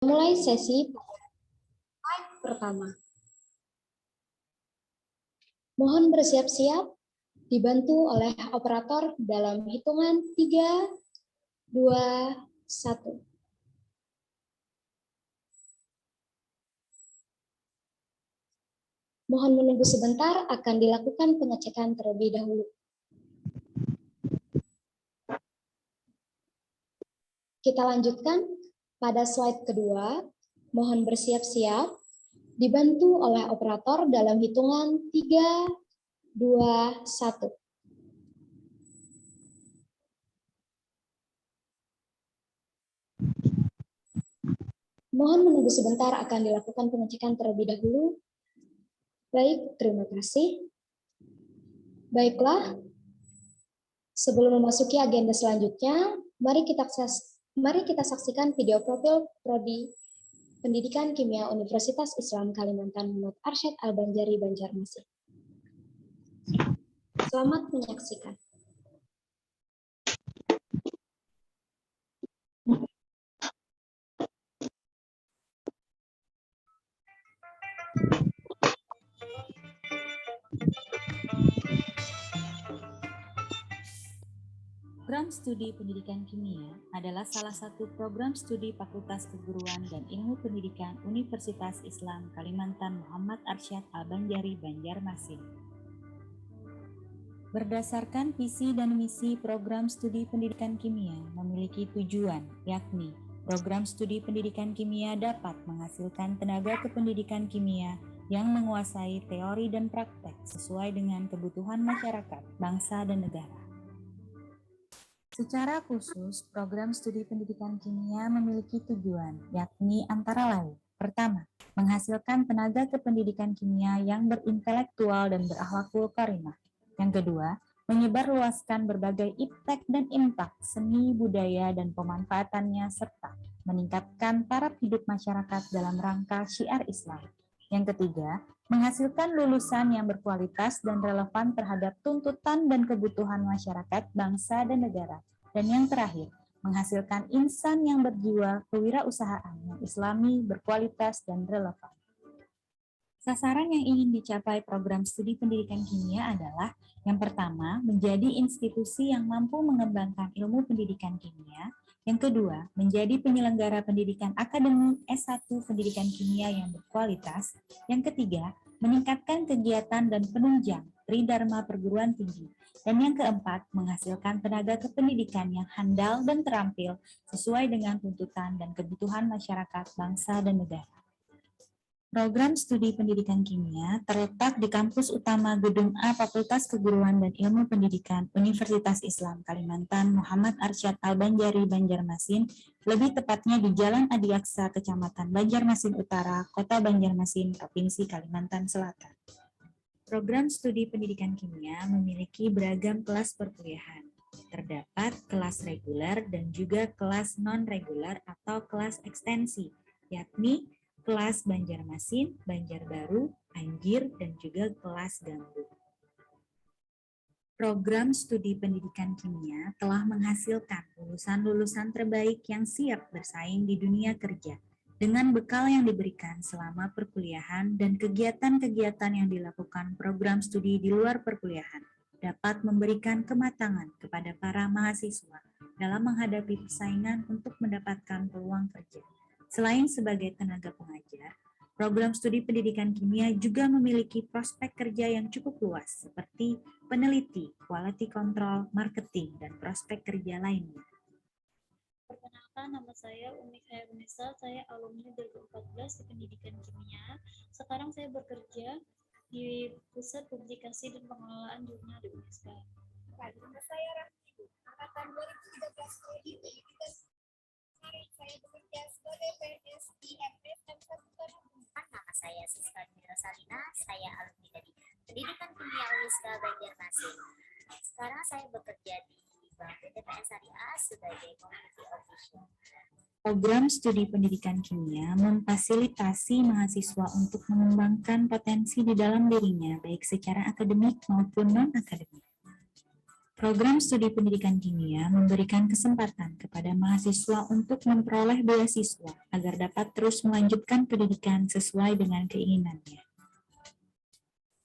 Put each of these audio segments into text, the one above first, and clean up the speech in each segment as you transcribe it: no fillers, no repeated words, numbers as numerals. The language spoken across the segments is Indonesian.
Mulai sesi slide pertama. Mohon bersiap-siap, dibantu oleh operator dalam hitungan 3, 2, 1. Mohon menunggu sebentar, akan dilakukan pengecekan terlebih dahulu. Kita lanjutkan pada slide kedua. Mohon bersiap-siap, dibantu oleh operator dalam hitungan 3, 2, 1. Mohon menunggu sebentar, akan dilakukan pengecekan terlebih dahulu. Baik, terima kasih. Baiklah, sebelum memasuki agenda selanjutnya, mari kita saksikan video profil Prodi Pendidikan Kimia Universitas Islam Kalimantan Muhammad Arsyad Al-Banjari Banjarmasin. Selamat menyaksikan. Program Studi Pendidikan Kimia adalah salah satu program studi Fakultas Keguruan dan Ilmu Pendidikan Universitas Islam Kalimantan Muhammad Arsyad Al-Banjari Banjarmasin. Berdasarkan visi dan misi program studi pendidikan kimia memiliki tujuan, yakni program studi pendidikan kimia dapat menghasilkan tenaga kependidikan kimia yang menguasai teori dan praktek sesuai dengan kebutuhan masyarakat, bangsa, dan negara. Secara khusus, program studi pendidikan kimia memiliki tujuan, yakni antara lain. Pertama, menghasilkan tenaga kependidikan kimia yang berintelektual dan berakhlakul karimah. Yang kedua, menyebarluaskan berbagai iptek dan impak seni, budaya, dan pemanfaatannya, serta meningkatkan taraf hidup masyarakat dalam rangka syiar Islam. Yang ketiga, menghasilkan lulusan yang berkualitas dan relevan terhadap tuntutan dan kebutuhan masyarakat, bangsa, dan negara. Dan yang terakhir, menghasilkan insan yang berjiwa kewirausahaan yang islami, berkualitas, dan relevan. Sasaran yang ingin dicapai program studi pendidikan kimia adalah yang pertama, menjadi institusi yang mampu mengembangkan ilmu pendidikan kimia. Yang kedua, menjadi penyelenggara pendidikan akademik S1 pendidikan kimia yang berkualitas. Yang ketiga, meningkatkan kegiatan dan penunjang Tridharma perguruan tinggi. Dan yang keempat, menghasilkan tenaga kependidikan yang handal dan terampil sesuai dengan tuntutan dan kebutuhan masyarakat, bangsa, dan negara. Program studi pendidikan kimia terletak di kampus utama Gedung A Fakultas Keguruan dan Ilmu Pendidikan Universitas Islam Kalimantan Muhammad Arsyad Al-Banjari Banjarmasin, lebih tepatnya di Jalan Adiaksa, Kecamatan Banjarmasin Utara, Kota Banjarmasin, Provinsi Kalimantan Selatan. Program studi pendidikan kimia memiliki beragam kelas perkuliahan. Terdapat kelas reguler dan juga kelas non-reguler atau kelas ekstensi, yakni kelas Banjarmasin, Banjarbaru, Anjir, dan juga kelas Gambut. Program studi pendidikan kimia telah menghasilkan lulusan-lulusan terbaik yang siap bersaing di dunia kerja dengan bekal yang diberikan selama perkuliahan dan kegiatan-kegiatan yang dilakukan program studi di luar perkuliahan dapat memberikan kematangan kepada para mahasiswa dalam menghadapi persaingan untuk mendapatkan peluang kerja. Selain sebagai tenaga pengajar, program studi pendidikan kimia juga memiliki prospek kerja yang cukup luas seperti peneliti, quality control, marketing, dan prospek kerja lainnya. Perkenalkan, nama saya Umi Khairunisa, saya alumni 2014 di Pendidikan Kimia. Sekarang saya bekerja di Pusat Publikasi dan Pengelolaan Jurnal di UNESCA. Nama saya Rahmi, angkatan 2013 ini. Saya bekerja sebagai PNS di MF dan Satuan. Nama saya Siska Mira Salina, saya alumni dari Pendidikan Kimia UNESCA Banjarmasin. Sekarang saya bekerja di Bank PTPN Syariah sebagai Community Official. Program studi pendidikan kimia memfasilitasi mahasiswa untuk mengembangkan potensi di dalam dirinya, baik secara akademik maupun non-akademik. Program studi pendidikan kimia memberikan kesempatan kepada mahasiswa untuk memperoleh beasiswa agar dapat terus melanjutkan pendidikan sesuai dengan keinginannya.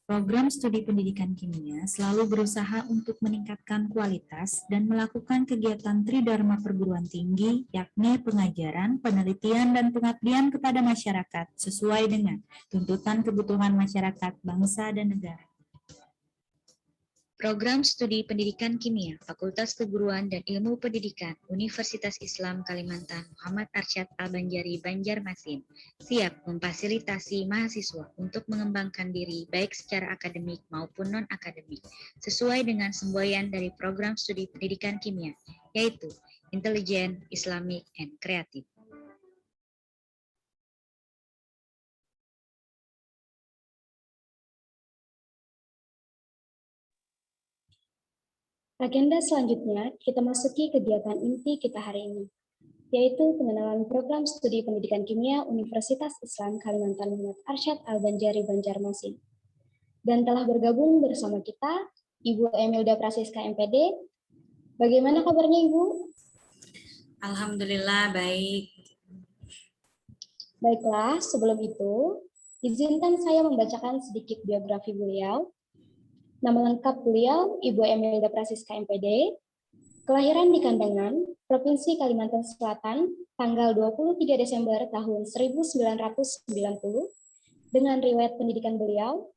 Program studi pendidikan kimia selalu berusaha untuk meningkatkan kualitas dan melakukan kegiatan tridharma perguruan tinggi, yakni pengajaran, penelitian, dan pengabdian kepada masyarakat sesuai dengan tuntutan kebutuhan masyarakat, bangsa, dan negara. Program Studi Pendidikan Kimia, Fakultas Keguruan dan Ilmu Pendidikan, Universitas Islam Kalimantan Muhammad Arsyad Al-Banjari Banjarmasin, siap memfasilitasi mahasiswa untuk mengembangkan diri baik secara akademik maupun non-akademik, sesuai dengan semboyan dari program studi pendidikan kimia, yaitu Intelligent, Islamic, and Creative. Agenda selanjutnya, kita masuki kegiatan inti kita hari ini, yaitu pengenalan program studi pendidikan kimia Universitas Islam Kalimantan Muhammad Arsyad Al-Banjari Banjarmasin. Dan telah bergabung bersama kita, Ibu Emilda Prasiska MPD. Bagaimana kabarnya, Ibu? Alhamdulillah, baik. Baiklah, sebelum itu, izinkan saya membacakan sedikit biografi beliau. Nama lengkap beliau, Ibu Emilda Prasiska MPD, kelahiran di Kandangan, Provinsi Kalimantan Selatan, tanggal 23 Desember tahun 1990, dengan riwayat pendidikan beliau,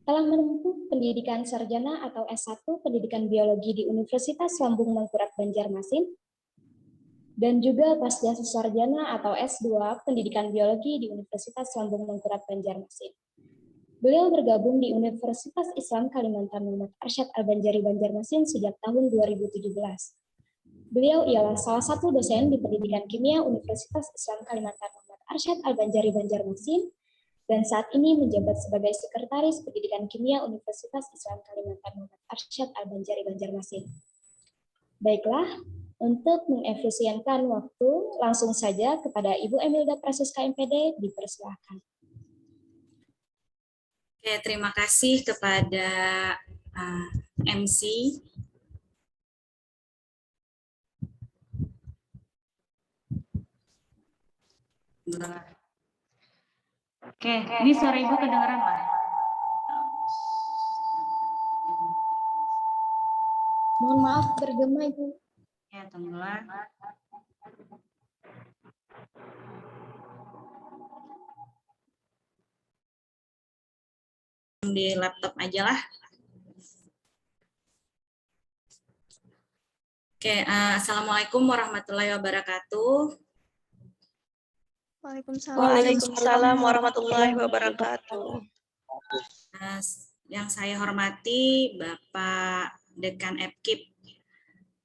telah menempuh pendidikan sarjana atau S1 Pendidikan Biologi di Universitas Lambung Mangkurat Banjarmasin, dan juga pasca sarjana atau S2 Pendidikan Biologi di Universitas Lambung Mangkurat Banjarmasin. Beliau bergabung di Universitas Islam Kalimantan Muhammad Arsyad Al-Banjari Banjarmasin sejak tahun 2017. Beliau ialah salah satu dosen di Pendidikan Kimia Universitas Islam Kalimantan Muhammad Arsyad Al-Banjari Banjarmasin, dan saat ini menjabat sebagai Sekretaris Pendidikan Kimia Universitas Islam Kalimantan Muhammad Arsyad Al-Banjari Banjarmasin. Baiklah, untuk mengefisienkan waktu, langsung saja kepada Ibu Emilda Prasiska MPD, dipersilakan. Oke, terima kasih kepada MC. Oke, ini suara Ibu kedengaran lah. Mohon maaf bergema, Ibu. Ya, tunggulah. Di laptop aja lah. Oke, Assalamualaikum warahmatullahi wabarakatuh. Waalaikumsalam warahmatullahi wabarakatuh. Yang saya hormati Bapak Dekan Epkip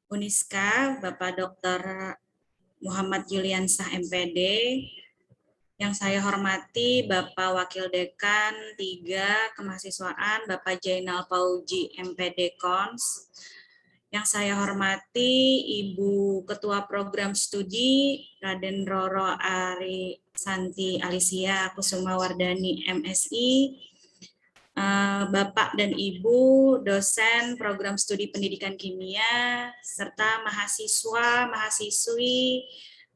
Uniska, Bapak Dr. Muhammad Yuliansah MPD. Yang saya hormati Bapak Wakil Dekan 3 Kemahasiswaan, Bapak Jainal Pauji MPD Kons. Yang saya hormati Ibu Ketua Program Studi Raden Roro Ari Santi Alisia Kusuma Wardani MSI, Bapak dan Ibu dosen Program Studi Pendidikan Kimia, serta mahasiswa, mahasiswi,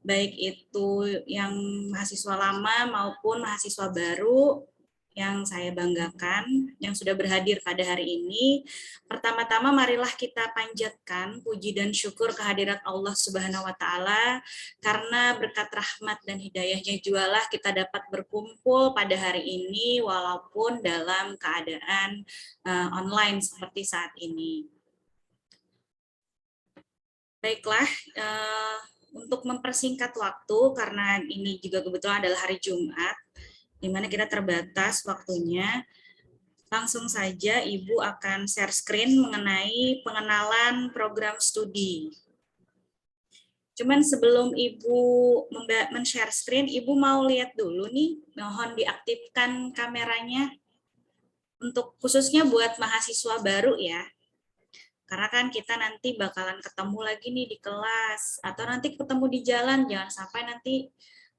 baik itu yang mahasiswa lama maupun mahasiswa baru yang saya banggakan, yang sudah berhadir pada hari ini. Pertama-tama marilah kita panjatkan puji dan syukur kehadirat Allah Subhanahu wa Ta'ala, karena berkat rahmat dan hidayahnya jualah kita dapat berkumpul pada hari ini walaupun dalam keadaan online seperti saat ini. Baiklah, untuk mempersingkat waktu, karena ini juga kebetulan adalah hari Jumat, di mana kita terbatas waktunya, langsung saja Ibu akan share screen mengenai pengenalan program studi. Cuman sebelum Ibu men-share screen, Ibu mau lihat dulu nih, mohon diaktifkan kameranya, untuk khususnya buat mahasiswa baru ya. Karena kan kita nanti bakalan ketemu lagi nih di kelas, atau nanti ketemu di jalan, jangan sampai nanti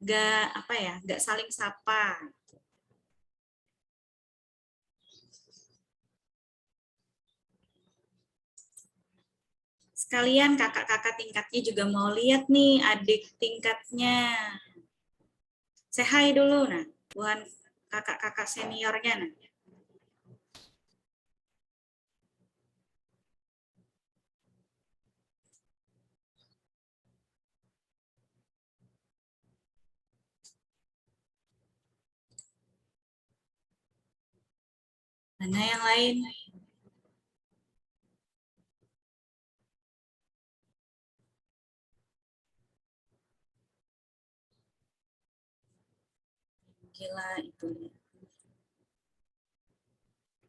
nggak saling sapa. sekalian, kakak-kakak tingkatnya juga mau lihat nih adik tingkatnya. Say hi dulu, nah, bukan kakak-kakak seniornya. Nah. Mana yang lain? Gila itu.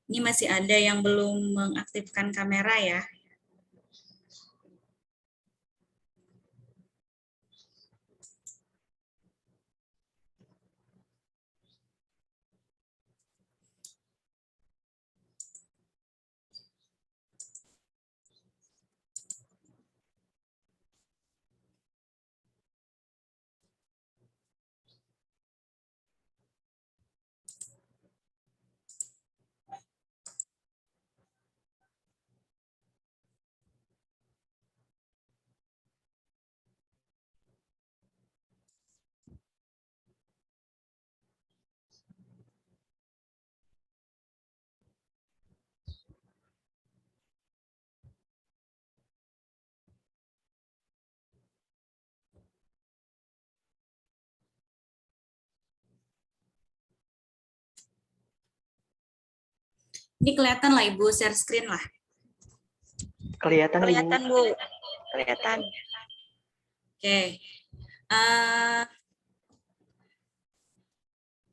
Ini masih ada yang belum mengaktifkan kamera ya. Ini kelihatan lah Ibu, share screen lah. Kelihatan, Bu. Kelihatan. Oke.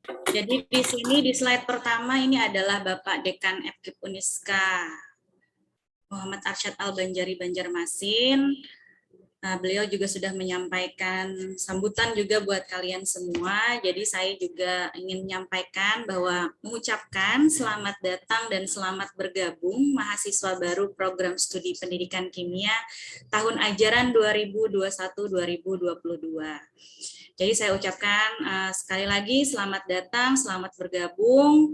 Jadi di sini di slide pertama ini adalah Bapak Dekan FKIP Uniska, Muhammad Arsyad Al-Banjari Banjarmasin. Nah, beliau juga sudah menyampaikan sambutan juga buat kalian semua. Jadi saya juga ingin menyampaikan bahwa mengucapkan selamat datang dan selamat bergabung mahasiswa baru program studi pendidikan kimia tahun ajaran 2021-2022. Jadi saya ucapkan sekali lagi selamat datang, selamat bergabung.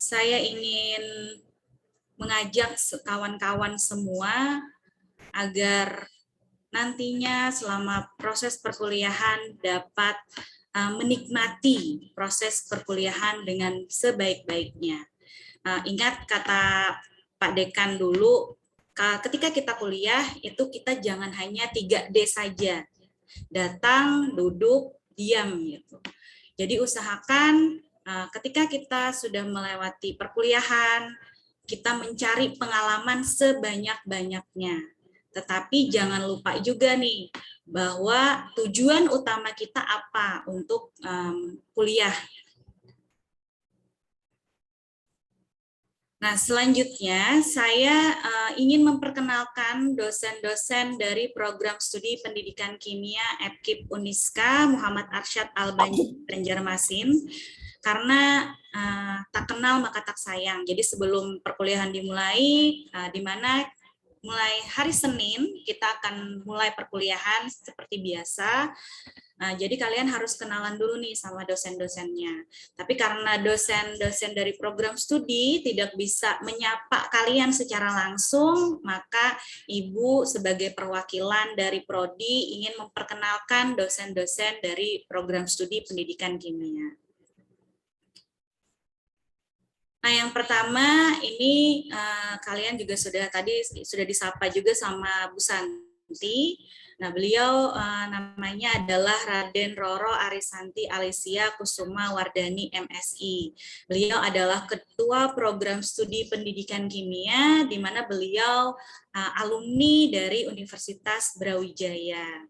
Saya ingin mengajak kawan-kawan semua agar nantinya selama proses perkuliahan dapat menikmati proses perkuliahan dengan sebaik-baiknya. Ingat kata Pak Dekan dulu, ketika kita kuliah itu kita jangan hanya 3D saja, datang, duduk, diam gitu. Jadi usahakan ketika kita sudah melewati perkuliahan, kita mencari pengalaman sebanyak-banyaknya. Tetapi jangan lupa juga nih, bahwa tujuan utama kita apa untuk kuliah. Nah, selanjutnya saya ingin memperkenalkan dosen-dosen dari program studi pendidikan kimia FKIP Uniska, Muhammad Arsyad Al-Banjari Banjarmasin. Karena tak kenal maka tak sayang. Jadi sebelum perkuliahan dimulai, di mana mulai hari Senin kita akan mulai perkuliahan seperti biasa. Jadi kalian harus kenalan dulu nih sama dosen-dosennya. Tapi karena dosen-dosen dari program studi tidak bisa menyapa kalian secara langsung, maka Ibu sebagai perwakilan dari Prodi ingin memperkenalkan dosen-dosen dari program studi pendidikan kimia. Nah, yang pertama ini kalian juga sudah disapa juga sama Bu Santi. Nah, beliau namanya adalah Raden Roro Arisanti Alicia Kusuma Wardani MSI. Beliau adalah Ketua Program Studi Pendidikan Kimia, di mana beliau alumni dari Universitas Brawijaya.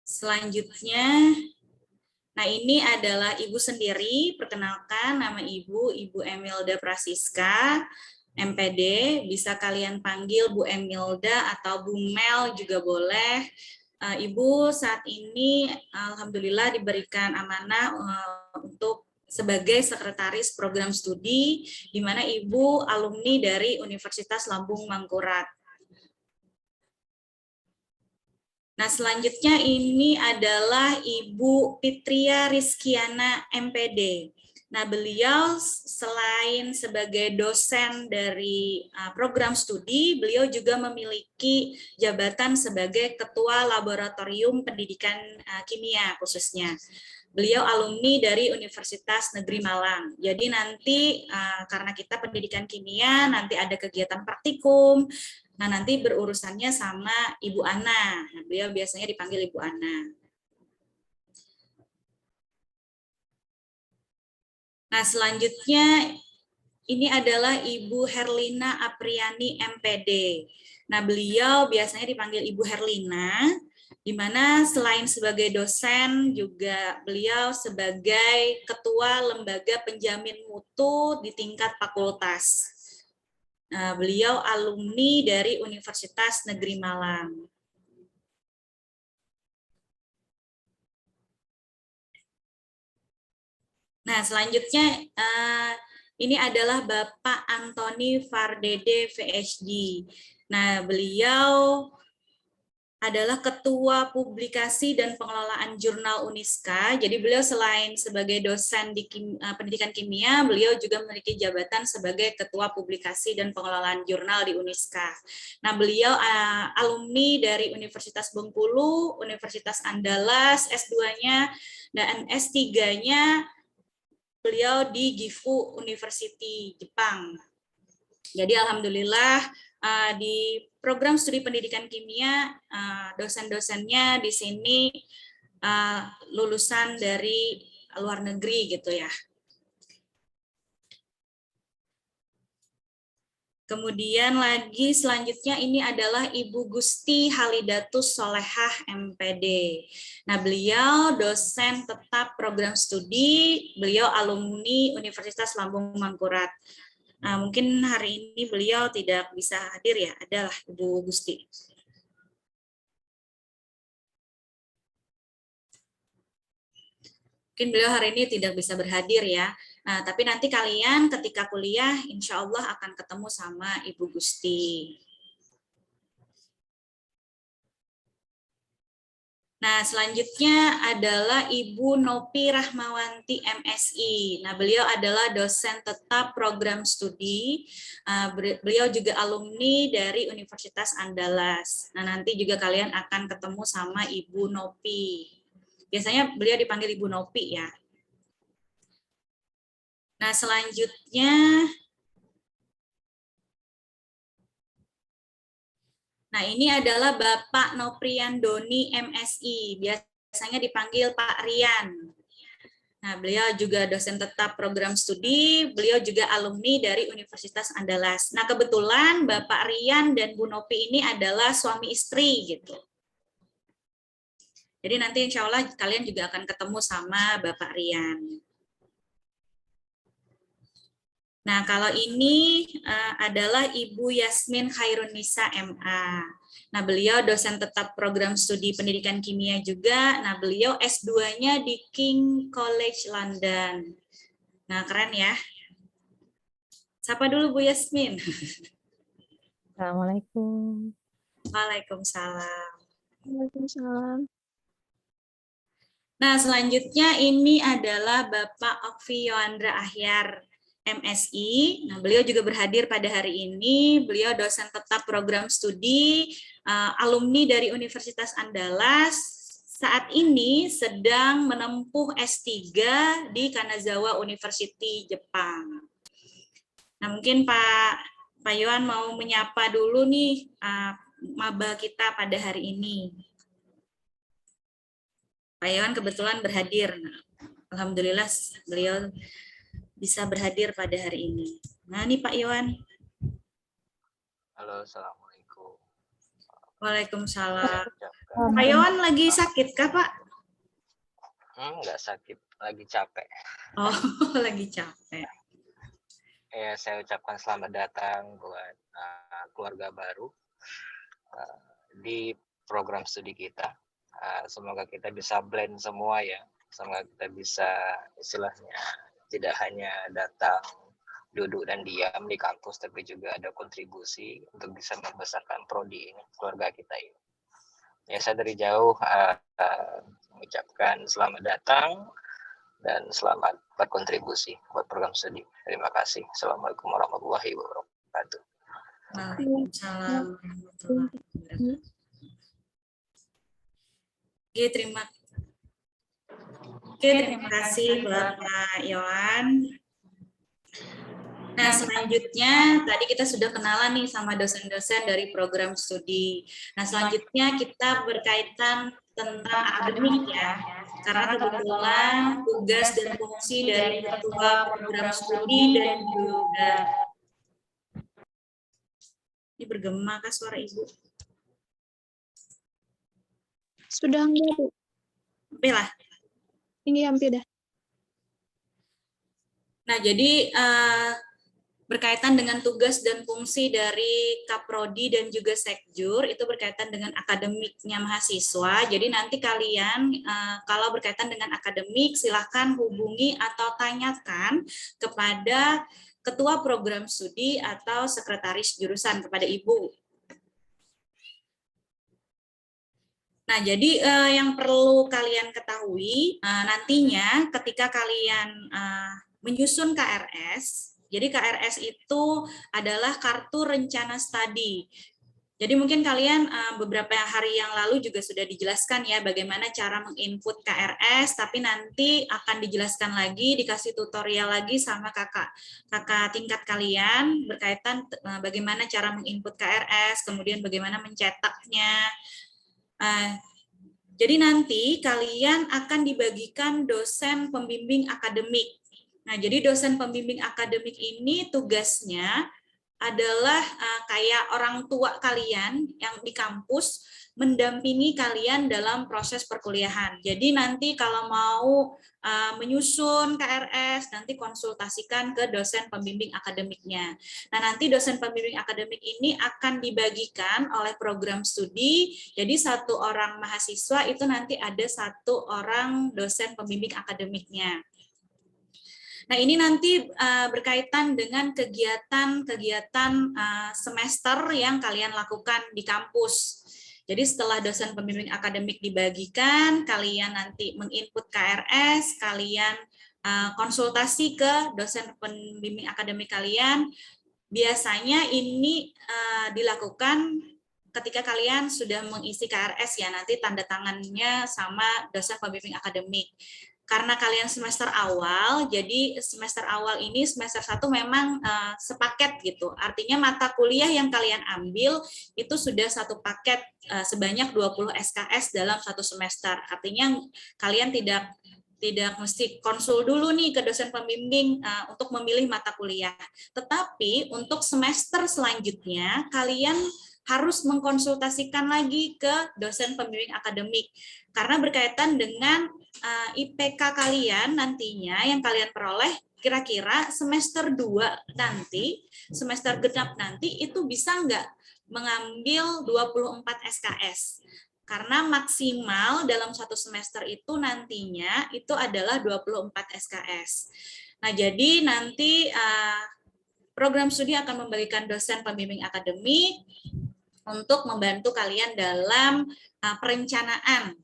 Selanjutnya, nah, ini adalah Ibu sendiri, perkenalkan nama Ibu Emilda Prasiska, MPD, bisa kalian panggil Bu Emilda atau Bu Mel juga boleh. Ibu saat ini alhamdulillah diberikan amanah untuk sebagai sekretaris program studi, di mana Ibu alumni dari Universitas Lambung Mangkurat. Nah, selanjutnya ini adalah Ibu Fitria Rizkiana MPD. Nah, beliau selain sebagai dosen dari program studi, beliau juga memiliki jabatan sebagai Ketua Laboratorium Pendidikan Kimia khususnya. Beliau alumni dari Universitas Negeri Malang. Jadi nanti karena kita pendidikan kimia, nanti ada kegiatan praktikum. Nah, nanti berurusannya sama Ibu Ana. Nah, beliau biasanya dipanggil Ibu Ana. Nah, selanjutnya ini adalah Ibu Herlina Apriani MPD. Nah, beliau biasanya dipanggil Ibu Herlina, di mana selain sebagai dosen juga beliau sebagai Ketua Lembaga Penjamin Mutu di tingkat fakultas. Nah, beliau alumni dari Universitas Negeri Malang. Nah, selanjutnya ini adalah Bapak Antoni Fardede, PhD. Nah, beliau adalah Ketua Publikasi dan Pengelolaan Jurnal Uniska. Jadi beliau selain sebagai dosen di pendidikan kimia, beliau juga memiliki jabatan sebagai Ketua Publikasi dan Pengelolaan Jurnal di Uniska. Nah, beliau alumni dari Universitas Bengkulu, Universitas Andalas, S2-nya dan S3-nya beliau di Gifu University, Jepang. Jadi alhamdulillah di program studi pendidikan kimia dosen-dosennya di sini lulusan dari luar negeri gitu ya. Kemudian lagi selanjutnya ini adalah Ibu Gusti Halidatus Solehah MPD. Nah, beliau dosen tetap program studi, beliau alumni Universitas Lambung Mangkurat. Nah, mungkin hari ini beliau tidak bisa hadir ya, adalah Ibu Gusti. Mungkin beliau hari ini tidak bisa berhadir ya. Nah, tapi nanti kalian ketika kuliah, insya Allah akan ketemu sama Ibu Gusti. Nah, selanjutnya adalah Ibu Nopi Rahmawanti MSI. Nah, beliau adalah dosen tetap program studi. Beliau juga alumni dari Universitas Andalas. Nah, nanti juga kalian akan ketemu sama Ibu Nopi. Biasanya beliau dipanggil Ibu Nopi ya. Nah, selanjutnya nah, ini adalah Bapak Noprian Doni MSI, biasanya dipanggil Pak Rian. Nah, beliau juga dosen tetap program studi, beliau juga alumni dari Universitas Andalas. Nah, kebetulan Bapak Rian dan Bu Nopi ini adalah suami istri gitu. Jadi nanti insya Allah kalian juga akan ketemu sama Bapak Rian. Nah, kalau ini adalah Ibu Yasmin Khairunisa MA. Nah, beliau dosen tetap program studi pendidikan kimia juga. Nah, beliau S2-nya di King College London. Nah, keren ya. Sapa dulu Bu Yasmin. Assalamualaikum. Waalaikumsalam. Waalaikumsalam. Nah, selanjutnya ini adalah Bapak Okvi Yoandra Ahyar, MSI. Nah, beliau juga berhadir pada hari ini. Beliau dosen tetap program studi, alumni dari Universitas Andalas. Saat ini sedang menempuh S3 di Kanazawa University, Jepang. Nah, mungkin Pak Yohan mau menyapa dulu nih maba kita pada hari ini. Pak Yohan kebetulan berhadir. Nah, alhamdulillah beliau bisa berhadir pada hari ini. Nah, ini Pak Yohan. Halo, Assalamualaikum. Waalaikumsalam. Pak Yohan lagi sakit kah, Pak? Enggak sakit, lagi capek. Oh, lagi capek. Ya, saya ucapkan selamat datang buat keluarga baru di program studi kita. Semoga kita bisa blend semua ya. Semoga kita bisa istilahnya tidak hanya datang, duduk dan diam di kampus, tapi juga ada kontribusi untuk bisa membesarkan prodi ini, keluarga kita ini. Ya, saya dari jauh mengucapkan selamat datang. dan selamat berkontribusi buat program studi. Terima kasih. Assalamualaikum warahmatullahi wabarakatuh. Waalaikumsalam warahmatullahi wabarakatuh. Terima kasih Bapak Yohan. Nah, selanjutnya tadi kita sudah kenalan nih sama dosen-dosen dari program studi. Nah, selanjutnya kita berkaitan tentang akademik ya. Karena kebetulan tugas dan fungsi dari ketua program studi dan juga ini bergema kah suara Ibu? Sudah enggak, Bu? Hampir lah. Ini hampir dah. Nah, jadi berkaitan dengan tugas dan fungsi dari Kaprodi dan juga Sekjur itu berkaitan dengan akademiknya mahasiswa. Jadi nanti kalian kalau berkaitan dengan akademik silahkan hubungi atau tanyakan kepada ketua program studi atau sekretaris jurusan, kepada Ibu. Nah, jadi yang perlu kalian ketahui nantinya ketika kalian menyusun KRS, jadi KRS itu adalah kartu rencana studi. Jadi mungkin kalian beberapa hari yang lalu juga sudah dijelaskan ya bagaimana cara menginput KRS, tapi nanti akan dijelaskan lagi, dikasih tutorial lagi sama kakak tingkat kalian berkaitan bagaimana cara menginput KRS, kemudian bagaimana mencetaknya. Jadi nanti kalian akan dibagikan dosen pembimbing akademik. Nah, jadi dosen pembimbing akademik ini tugasnya adalah kayak orang tua kalian yang di kampus mendampingi kalian dalam proses perkuliahan. Jadi nanti kalau mau menyusun KRS, nanti konsultasikan ke dosen pembimbing akademiknya. Nah, nanti dosen pembimbing akademik ini akan dibagikan oleh program studi. Jadi satu orang mahasiswa itu nanti ada satu orang dosen pembimbing akademiknya. Nah, ini nanti berkaitan dengan kegiatan-kegiatan semester yang kalian lakukan di kampus. Jadi setelah dosen pembimbing akademik dibagikan, kalian nanti menginput KRS, kalian konsultasi ke dosen pembimbing akademik kalian. Biasanya ini dilakukan ketika kalian sudah mengisi KRS ya, nanti tanda tangannya sama dosen pembimbing akademik. Karena kalian semester awal, jadi semester awal ini semester 1 memang sepaket gitu. Artinya mata kuliah yang kalian ambil itu sudah satu paket sebanyak 20 SKS dalam satu semester. Artinya kalian tidak mesti konsul dulu nih ke dosen pembimbing untuk memilih mata kuliah. Tetapi untuk semester selanjutnya kalian harus mengkonsultasikan lagi ke dosen pembimbing akademik. Karena berkaitan dengan IPK kalian nantinya yang kalian peroleh kira-kira semester 2 nanti, semester genap nanti itu bisa nggak mengambil 24 SKS. Karena maksimal dalam satu semester itu nantinya itu adalah 24 SKS. Nah, jadi nanti program studi akan membagikan dosen pembimbing akademik untuk membantu kalian dalam perencanaan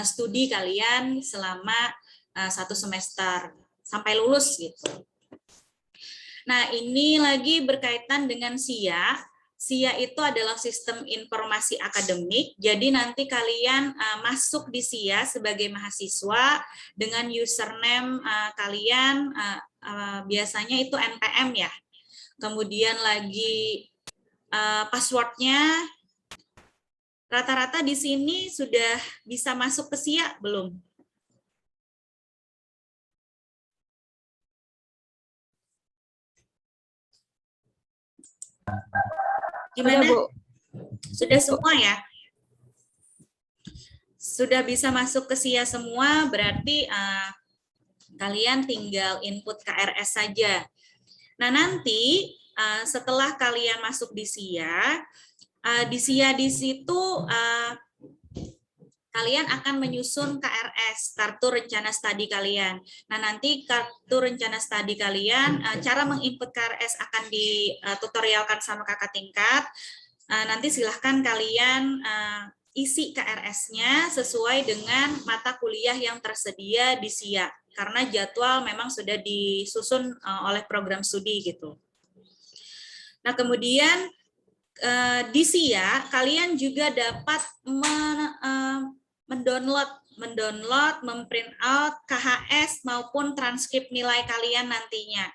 studi kalian selama satu semester sampai lulus gitu. Nah, ini lagi berkaitan dengan SIA. SIA itu adalah sistem informasi akademik. Jadi nanti kalian masuk di SIA sebagai mahasiswa dengan username kalian biasanya itu NPM ya. Kemudian lagi passwordnya. Rata-rata di sini sudah bisa masuk ke SIA belum? Gimana? Ada, Bu. Sudah semua ya? Sudah bisa masuk ke SIA semua, berarti kalian tinggal input KRS saja. Nah, nanti setelah kalian masuk di SIA di situ kalian akan menyusun KRS, kartu rencana studi kalian. Nah, nanti kartu rencana studi kalian, cara menginput KRS akan ditutorialkan sama kakak tingkat. Nanti silahkan kalian isi KRS-nya sesuai dengan mata kuliah yang tersedia di SIA. karena jadwal memang sudah disusun oleh program studi gitu. Nah, kemudian di SIA kalian juga dapat mendownload, memprint out KHS maupun transkrip nilai kalian nantinya.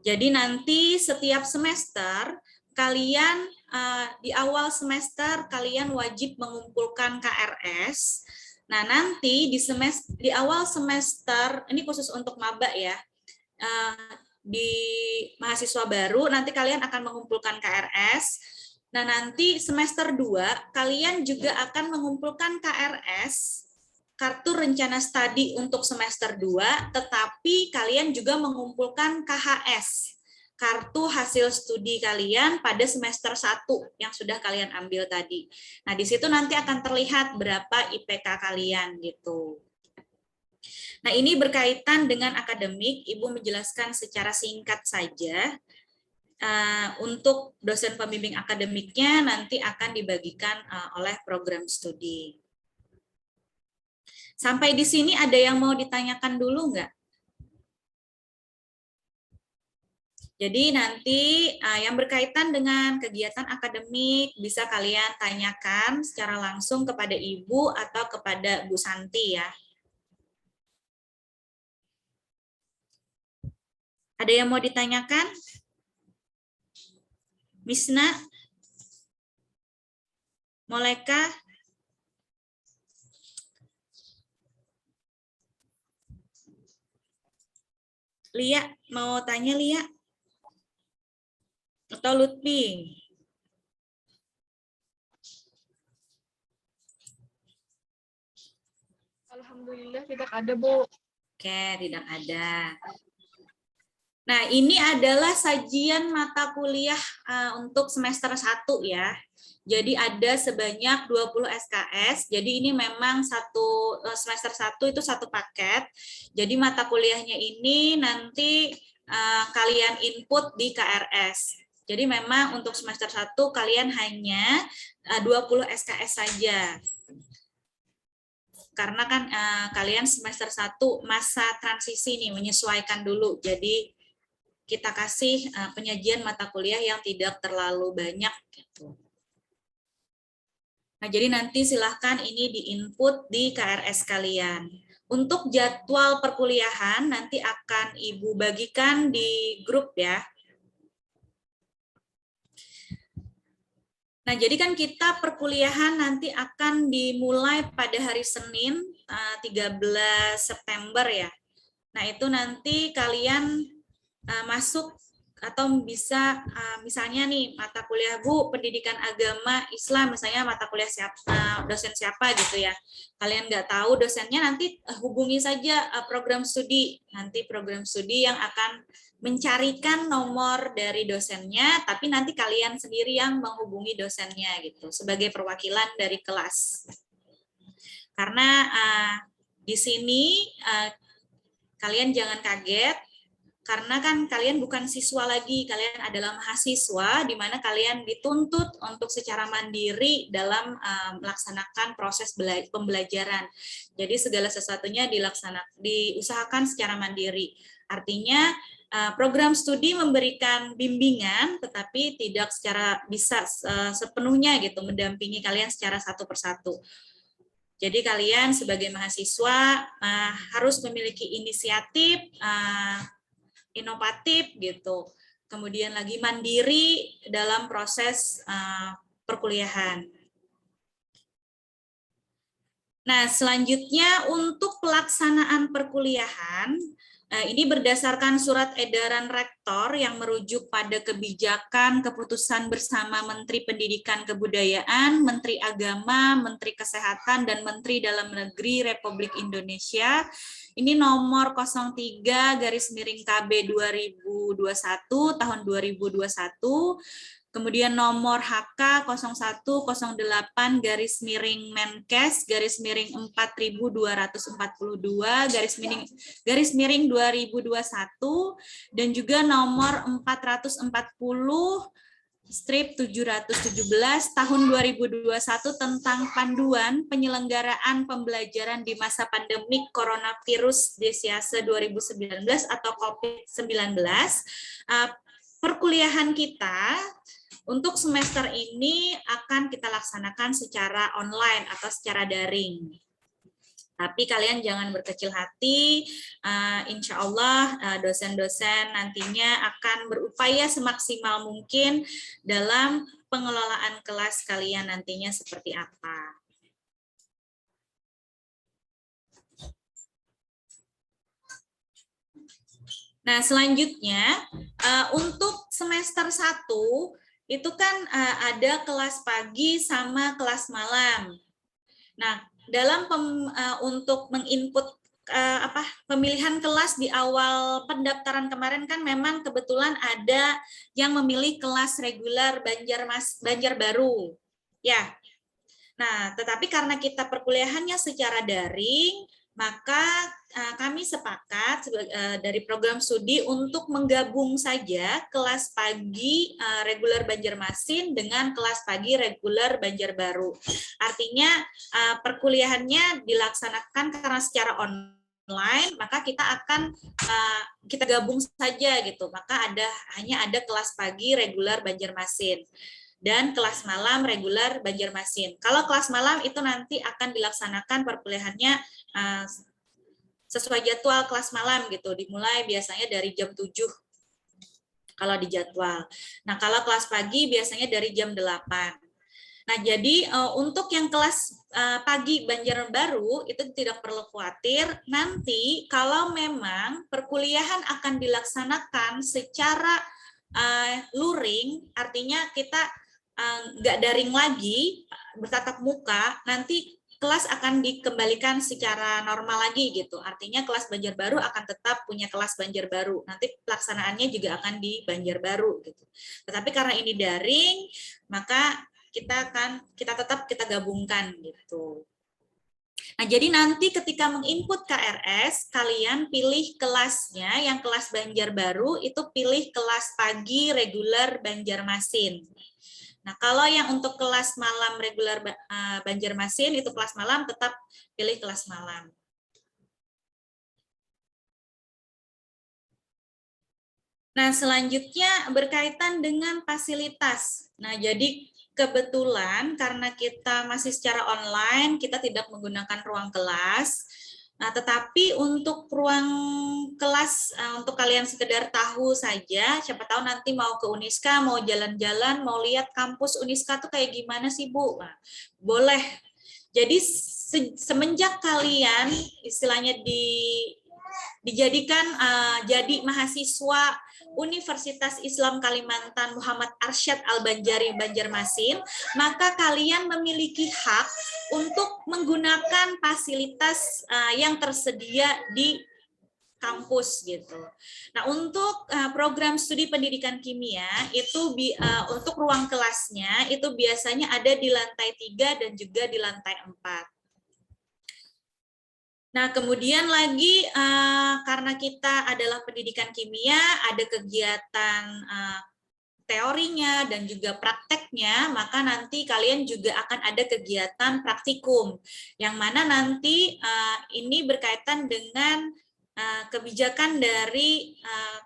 Jadi nanti setiap semester kalian di awal semester kalian wajib mengumpulkan KRS. Nah, nanti di awal semester, ini khusus untuk maba ya, di mahasiswa baru nanti kalian akan mengumpulkan KRS. Nah, nanti semester 2 kalian juga akan mengumpulkan KRS, kartu rencana studi untuk semester 2, tetapi kalian juga mengumpulkan KHS, kartu hasil studi kalian pada semester 1 yang sudah kalian ambil tadi. Nah, di situ nanti akan terlihat berapa IPK kalian gitu. Nah, ini berkaitan dengan akademik, Ibu menjelaskan secara singkat saja. Untuk dosen pembimbing akademiknya nanti akan dibagikan oleh program studi. Sampai di sini ada yang mau ditanyakan dulu nggak? Jadi nanti yang berkaitan dengan kegiatan akademik bisa kalian tanyakan secara langsung kepada Ibu atau kepada Bu Santi ya. Ada yang mau ditanyakan? Misna? Moleka? Lia, mau tanya Lia? Atau Lutfi? Alhamdulillah tidak ada, Bu. Oke, tidak ada. Nah, ini adalah sajian mata kuliah untuk semester 1 ya. Jadi ada sebanyak 20 SKS. Jadi ini memang semester 1 itu satu paket. Jadi mata kuliahnya ini nanti kalian input di KRS. Jadi memang untuk semester 1 kalian hanya 20 SKS saja. Karena kan kalian semester 1 masa transisi nih, menyesuaikan dulu. Jadi kita kasih penyajian mata kuliah yang tidak terlalu banyak gitu. Nah, jadi nanti silahkan ini di-input di KRS kalian. Untuk jadwal perkuliahan nanti akan Ibu bagikan di grup ya. Nah, jadi kan kita perkuliahan nanti akan dimulai pada hari Senin 13 September ya. Nah, itu nanti kalian masuk atau bisa misalnya nih mata kuliah Bu pendidikan agama Islam, misalnya mata kuliah siapa, dosen siapa gitu ya. Kalian nggak tahu dosennya, nanti hubungi saja program studi. Nanti program studi yang akan mencarikan nomor dari dosennya, tapi nanti kalian sendiri yang menghubungi dosennya gitu sebagai perwakilan dari kelas. Karena di sini kalian jangan kaget, karena kan kalian bukan siswa lagi, kalian adalah mahasiswa di mana kalian dituntut untuk secara mandiri dalam melaksanakan proses pembelajaran. Jadi segala sesuatunya diusahakan secara mandiri. Artinya program studi memberikan bimbingan, tetapi tidak secara bisa sepenuhnya gitu mendampingi kalian secara satu persatu. Jadi kalian sebagai mahasiswa harus memiliki inisiatif, inovatif gitu, kemudian lagi mandiri dalam proses perkuliahan. Nah, selanjutnya untuk pelaksanaan perkuliahan, ini berdasarkan surat edaran rektor yang merujuk pada kebijakan keputusan bersama Menteri Pendidikan Kebudayaan, Menteri Agama, Menteri Kesehatan, dan Menteri Dalam Negeri Republik Indonesia. Ini nomor 03/KB 2021 tahun 2021. Kemudian nomor HK 0108/Menkes /4242/2021 dan juga nomor 440 strip 717 tahun 2021 tentang panduan penyelenggaraan pembelajaran di masa pandemik coronavirus Desiase 2019 atau COVID-19. Perkuliahan kita untuk semester ini akan kita laksanakan secara online atau secara daring. Tapi kalian jangan berkecil hati, insya Allah dosen-dosen nantinya akan berupaya semaksimal mungkin dalam pengelolaan kelas kalian nantinya seperti apa. Nah, selanjutnya untuk semester 1 itu kan ada kelas pagi sama kelas malam. Nah, dalam untuk menginput pemilihan kelas di awal pendaftaran kemarin kan memang kebetulan ada yang memilih kelas reguler Banjarbaru. Ya. Nah, tetapi karena kita perkuliahannya secara daring, maka kami sepakat dari program studi untuk menggabung saja kelas pagi reguler Banjarmasin dengan kelas pagi reguler Banjarbaru. Artinya perkuliahannya dilaksanakan karena secara online, maka kita akan kita gabung saja gitu. Maka hanya ada kelas pagi reguler Banjarmasin dan kelas malam reguler Banjarmasin. Kalau kelas malam itu nanti akan dilaksanakan perkuliahannya sesuai jadwal kelas malam gitu, dimulai biasanya dari jam 7 kalau di jadwal. Nah, kalau kelas pagi biasanya dari jam 8. Nah, jadi untuk yang kelas pagi Banjarbaru itu tidak perlu khawatir, nanti kalau memang perkuliahan akan dilaksanakan secara luring, artinya kita nggak daring lagi, bertatap muka, nanti kelas akan dikembalikan secara normal lagi gitu. Artinya kelas Banjarbaru akan tetap punya kelas Banjarbaru. Nanti pelaksanaannya juga akan di Banjarbaru gitu. Tetapi karena ini daring, maka kita tetap gabungkan gitu. Nah, jadi nanti ketika menginput KRS, kalian pilih kelasnya, yang kelas Banjarbaru itu pilih kelas pagi reguler Banjarmasin. Nah, kalau yang untuk kelas malam reguler Banjarmasin itu kelas malam, tetap pilih kelas malam. Nah, selanjutnya berkaitan dengan fasilitas. Nah, jadi kebetulan karena kita masih secara online, kita tidak menggunakan ruang kelas. Nah, tetapi untuk ruang kelas, untuk kalian sekedar tahu saja, siapa tahu nanti mau ke Uniska, mau jalan-jalan, mau lihat kampus Uniska tuh kayak gimana sih, Bu? Nah, boleh. Jadi semenjak kalian istilahnya dijadikan jadi mahasiswa Universitas Islam Kalimantan Muhammad Arsyad Al-Banjari Banjarmasin, maka kalian memiliki hak untuk menggunakan fasilitas yang tersedia di kampus gitu. Nah, untuk program studi pendidikan kimia itu untuk ruang kelasnya itu biasanya ada di lantai 3 dan juga di lantai 4. Nah, kemudian lagi karena kita adalah pendidikan kimia, ada kegiatan teorinya dan juga prakteknya, maka nanti kalian juga akan ada kegiatan praktikum, yang mana nanti ini berkaitan dengan kebijakan dari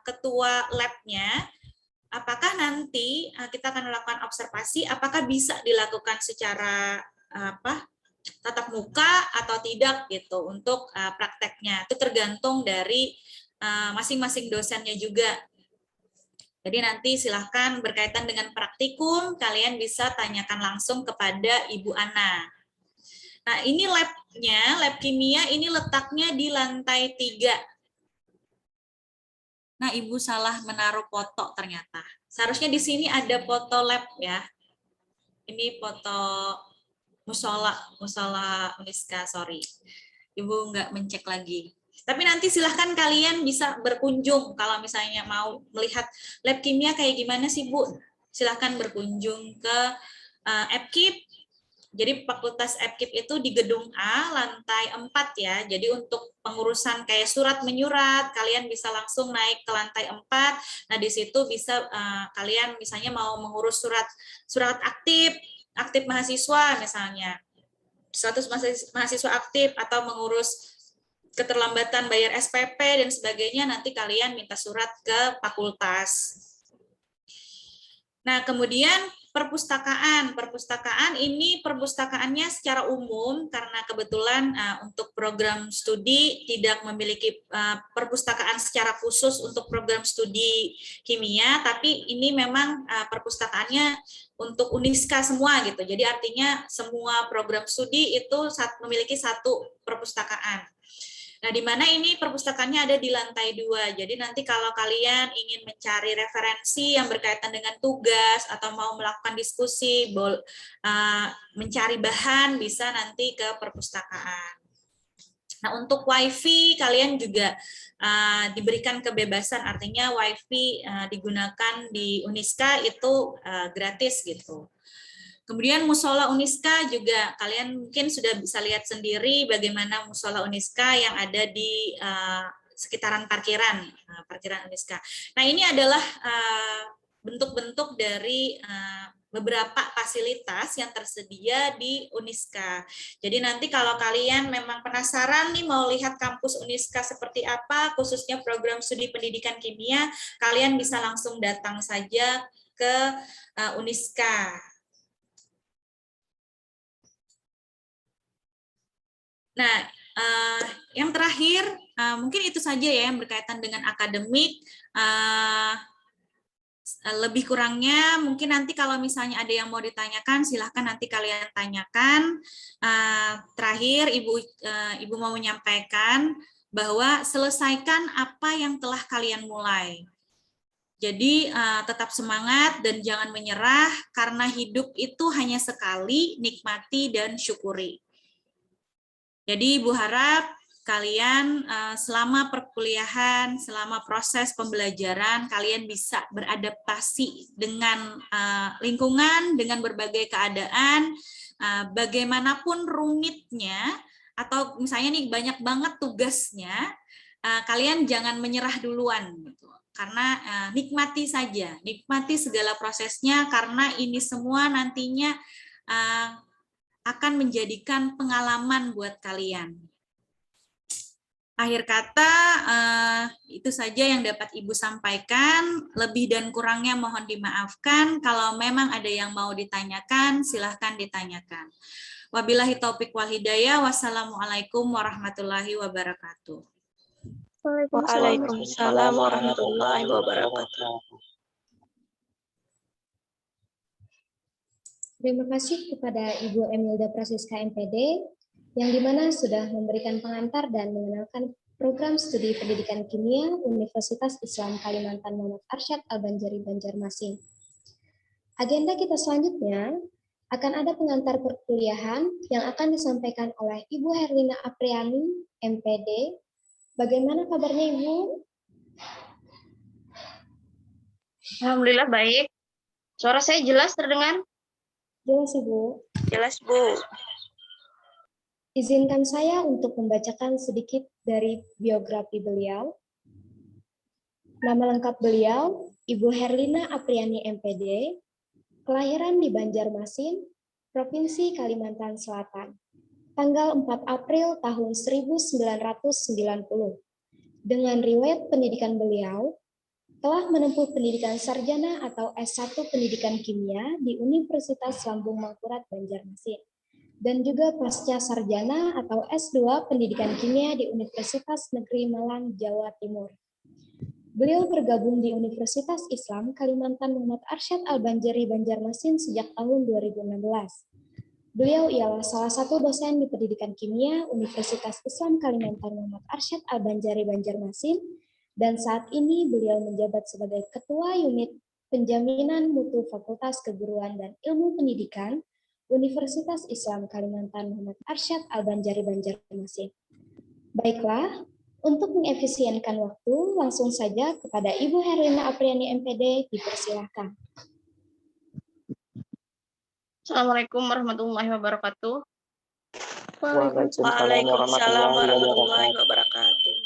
ketua lab-nya, apakah nanti kita akan melakukan observasi, apakah bisa dilakukan secara tatap muka atau tidak gitu untuk prakteknya. Itu tergantung dari masing-masing dosennya juga. Jadi nanti silahkan berkaitan dengan praktikum, kalian bisa tanyakan langsung kepada Ibu Ana. Nah, ini lab-nya, lab kimia ini letaknya di lantai 3. Nah, Ibu salah menaruh foto ternyata. Seharusnya di sini ada foto lab ya. Ini foto musola Uniska, sorry. Ibu nggak mencek lagi. Tapi nanti silahkan kalian bisa berkunjung kalau misalnya mau melihat lab kimia kayak gimana sih, Bu. Silahkan berkunjung ke EPKIP Jadi Fakultas FKIP itu di gedung A, lantai 4 ya. Jadi untuk pengurusan kayak surat menyurat, kalian bisa langsung naik ke lantai 4. Nah, di situ bisa kalian misalnya mau mengurus surat aktif mahasiswa misalnya. Status mahasiswa aktif atau mengurus keterlambatan bayar SPP dan sebagainya, nanti kalian minta surat ke fakultas. Nah, kemudian perpustakaan ini perpustakaannya secara umum karena kebetulan untuk program studi tidak memiliki perpustakaan secara khusus untuk program studi kimia, tapi ini memang perpustakaannya untuk Uniska semua gitu. Jadi artinya semua program studi itu memiliki satu perpustakaan. Nah, di mana ini perpustakaannya ada di lantai 2. Jadi nanti kalau kalian ingin mencari referensi yang berkaitan dengan tugas atau mau melakukan diskusi, mencari bahan, bisa nanti ke perpustakaan. Nah, untuk WiFi kalian juga diberikan kebebasan, artinya WiFi digunakan di Uniska itu gratis gitu. Kemudian musola Uniska juga kalian mungkin sudah bisa lihat sendiri bagaimana musola Uniska yang ada di sekitaran parkiran Uniska. Nah, ini adalah bentuk-bentuk dari beberapa fasilitas yang tersedia di Uniska. Jadi nanti kalau kalian memang penasaran nih mau lihat kampus Uniska seperti apa, khususnya program studi pendidikan kimia, kalian bisa langsung datang saja ke Uniska. Nah, yang terakhir mungkin itu saja ya yang berkaitan dengan akademik. Lebih kurangnya mungkin nanti kalau misalnya ada yang mau ditanyakan, silahkan nanti kalian tanyakan. Terakhir, Ibu mau menyampaikan bahwa selesaikan apa yang telah kalian mulai. Jadi tetap semangat dan jangan menyerah, karena hidup itu hanya sekali, nikmati dan syukuri. Jadi Ibu harap kalian selama perkuliahan, selama proses pembelajaran, kalian bisa beradaptasi dengan lingkungan, dengan berbagai keadaan, bagaimanapun rumitnya, atau misalnya nih banyak banget tugasnya, kalian jangan menyerah duluan, gitu. Karena nikmati saja, nikmati segala prosesnya, karena ini semua nantinya akan menjadikan pengalaman buat kalian. Akhir kata, itu saja yang dapat Ibu sampaikan. Lebih dan kurangnya mohon dimaafkan. Kalau memang ada yang mau ditanyakan, silahkan ditanyakan. Wabillahi taufiq wal hidayah. Wassalamualaikum warahmatullahi wabarakatuh. Waalaikumsalam warahmatullahi wabarakatuh. Terima kasih kepada Ibu Emilda Prasiska MPD, yang dimana sudah memberikan pengantar dan mengenalkan program studi pendidikan kimia Universitas Islam Kalimantan Muhammad Arsyad Al-Banjari Banjarmasin. Agenda kita selanjutnya akan ada pengantar perkuliahan yang akan disampaikan oleh Ibu Herlina Apriani, MPD. Bagaimana kabarnya, Ibu? Alhamdulillah baik. Suara saya jelas terdengar? Jelas, Ibu. Jelas, Bu. Izinkan saya untuk membacakan sedikit dari biografi beliau. Nama lengkap beliau, Ibu Herlina Apriani MPD, kelahiran di Banjarmasin, Provinsi Kalimantan Selatan, tanggal 4 April tahun 1990. Dengan riwayat pendidikan beliau, telah menempuh pendidikan sarjana atau S1 Pendidikan Kimia di Universitas Lambung Mangkurat Banjarmasin, dan juga pasca sarjana atau S2 Pendidikan Kimia di Universitas Negeri Malang, Jawa Timur. Beliau bergabung di Universitas Islam Kalimantan Muhammad Arsyad Al-Banjari Banjarmasin sejak tahun 2016. Beliau ialah salah satu dosen di Pendidikan Kimia Universitas Islam Kalimantan Muhammad Arsyad Al-Banjari Banjarmasin, dan saat ini beliau menjabat sebagai Ketua Unit Penjaminan Mutu Fakultas Keguruan dan Ilmu Pendidikan Universitas Islam Kalimantan Muhammad Arsyad Al-Banjari Banjarmasin. Baiklah, untuk mengefisienkan waktu, langsung saja kepada Ibu Herlina Apriani MPD, dipersilahkan. Assalamualaikum warahmatullahi wabarakatuh. Waalaikumsalam warahmatullahi wabarakatuh.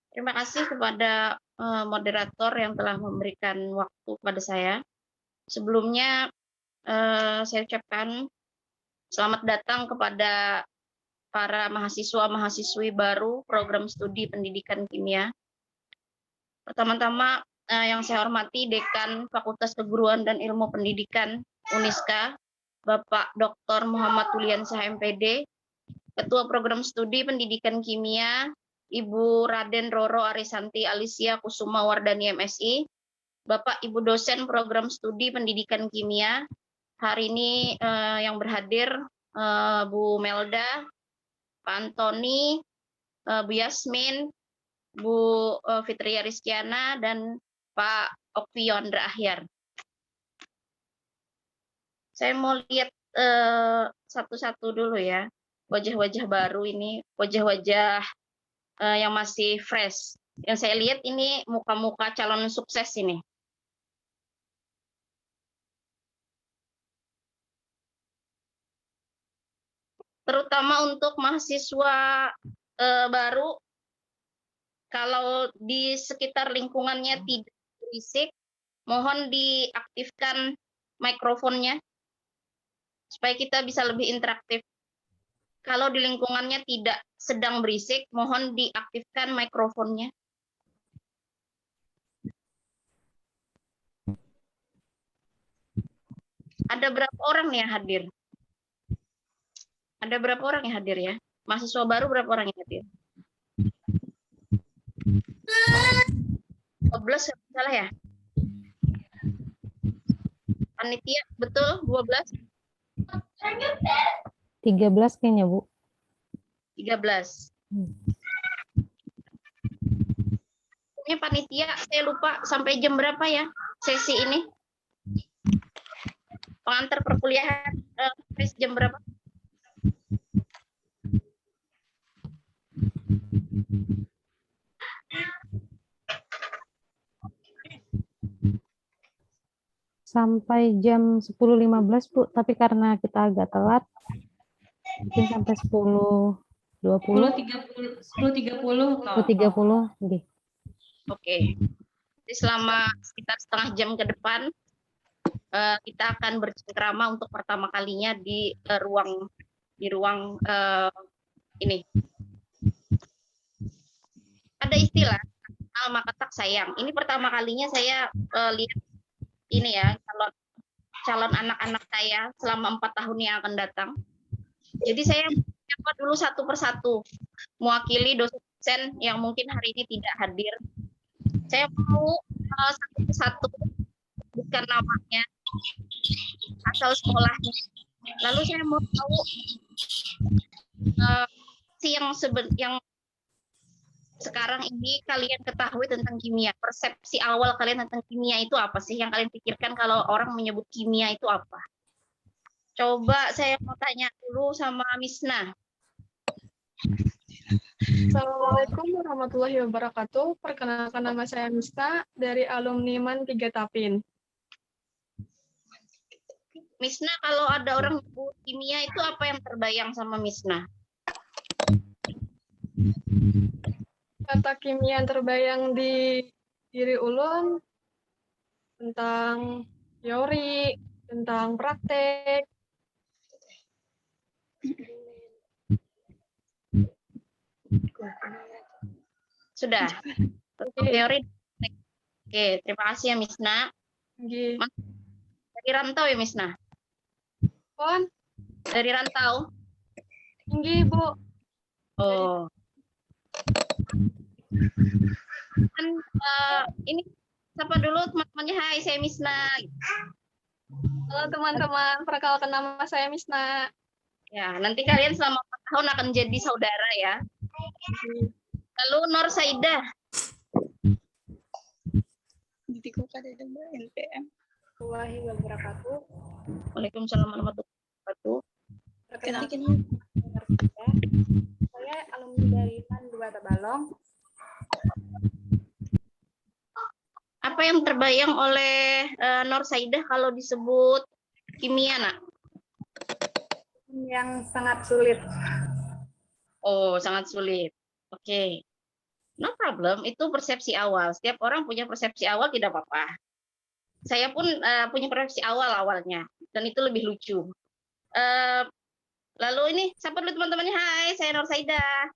Terima kasih kepada moderator yang telah memberikan waktu kepada saya. Sebelumnya saya ucapkan selamat datang kepada para mahasiswa-mahasiswi baru program studi pendidikan kimia. Pertama-tama yang saya hormati Dekan Fakultas Keguruan dan Ilmu Pendidikan Uniska, Bapak Dr. Muhammad Yuliansah MPD, Ketua Program Studi Pendidikan Kimia, Ibu Raden Roro Arisanti Alicia Kusuma Wardani MSI, Bapak Ibu dosen Program Studi Pendidikan Kimia. Hari ini yang berhadir Bu Melda, Pak Antoni, Bu Yasmin, Bu Fitria Rizkiana, dan Pak Okviondra Ahyar. Saya mau lihat satu-satu dulu ya, wajah-wajah baru ini, wajah-wajah yang masih fresh. Yang saya lihat ini muka-muka calon sukses ini. Terutama untuk mahasiswa baru, kalau di sekitar lingkungannya tidak berisik, mohon diaktifkan mikrofonnya supaya kita bisa lebih interaktif. Kalau di lingkungannya tidak sedang berisik, mohon diaktifkan mikrofonnya. Ada berapa orang nih yang hadir? Ada berapa orang yang hadir ya? Mahasiswa baru berapa orang yang hadir? 12 salah ya? Panitia betul 12? 13 kayaknya, Bu. 13. Ini panitia saya lupa sampai jam berapa ya sesi ini? Pengantar perkuliahan jam berapa? Sampai jam 10.15, Bu, tapi karena kita agak telat, mungkin sampai 10.20. 10.30. 10.30, nggih. Oke. Jadi selama sekitar setengah jam ke depan, kita akan bercengkrama untuk pertama kalinya di ruang ini. Ada istilah maka tak sayang. Ini pertama kalinya saya lihat ini ya, calon anak-anak saya selama 4 tahun yang akan datang. Jadi saya menyapa dulu satu persatu, mewakili dosen yang mungkin hari ini tidak hadir. Saya mau satu persatu bukan namanya, asal sekolahnya. Lalu saya mau tahu yang sekarang ini kalian ketahui tentang kimia. Persepsi awal kalian tentang kimia itu apa sih? Yang kalian pikirkan kalau orang menyebut kimia itu apa? Coba saya mau tanya dulu sama Misna. Assalamualaikum warahmatullahi wabarakatuh. Perkenalkan, nama saya Misna dari alumni MAN 3 Tapin. Misna, kalau ada orang menyebut kimia itu apa yang terbayang sama Misna? Kata kimia yang terbayang di diri ulun tentang teori, tentang praktek. Sudah. Teori. Oke, terima kasih ya Misna. Dari rantau ya Misna? Pon? Dari rantau? Tinggi, Bu. Oh. Kan, ini siapa dulu teman-temannya? Hai, saya Misna. Halo teman-teman, perkenalkan nama saya Misna. Ya, nanti kalian selama 4 tahun akan jadi saudara ya. Lalu Nur Saidah. Waalaikumsalam warahmatullahi wabarakatuh. Perkenalkan, saya alumni dari MAN 2 Tabalong. Apa yang terbayang oleh Nur Saidah kalau disebut kimia, Nak? Yang sangat sulit. Oh, sangat sulit. Oke. No problem, itu persepsi awal. Setiap orang punya persepsi awal, tidak apa-apa. Saya pun punya persepsi awal awalnya, dan itu lebih lucu. Lalu ini, siapa dulu teman-temannya? Hai, saya Nur Saidah.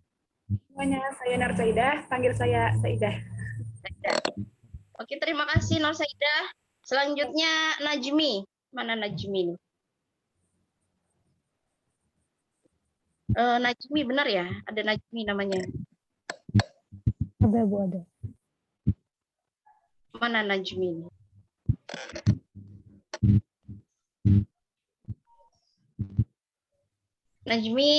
Semuanya, saya Nur Saidah, panggil saya Saidah. Oke, terima kasih Nur Saidah. Selanjutnya Najmi. Mana Najmi? Najmi, benar ya? Ada Najmi namanya. Ada, Bu, ada. Mana Najmi? Najmi.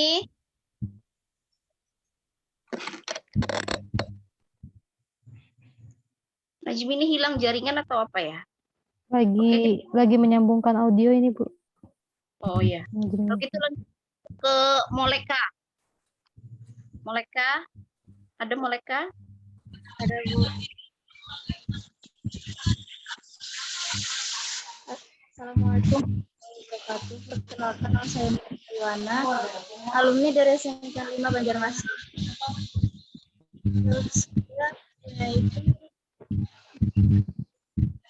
Najmi ini hilang jaringan atau apa ya? Lagi menyambungkan audio ini, Bu. Oh iya. Kalau gitu lanjut ke Moleka. Moleka, ada Moleka? Ada, Bu. Assalamualaikum warahmatullahi wabarakatuh. Perkenalkan, nama saya Iwana, alumni dari SMK 5 Banjarmasin. Menurut saya itu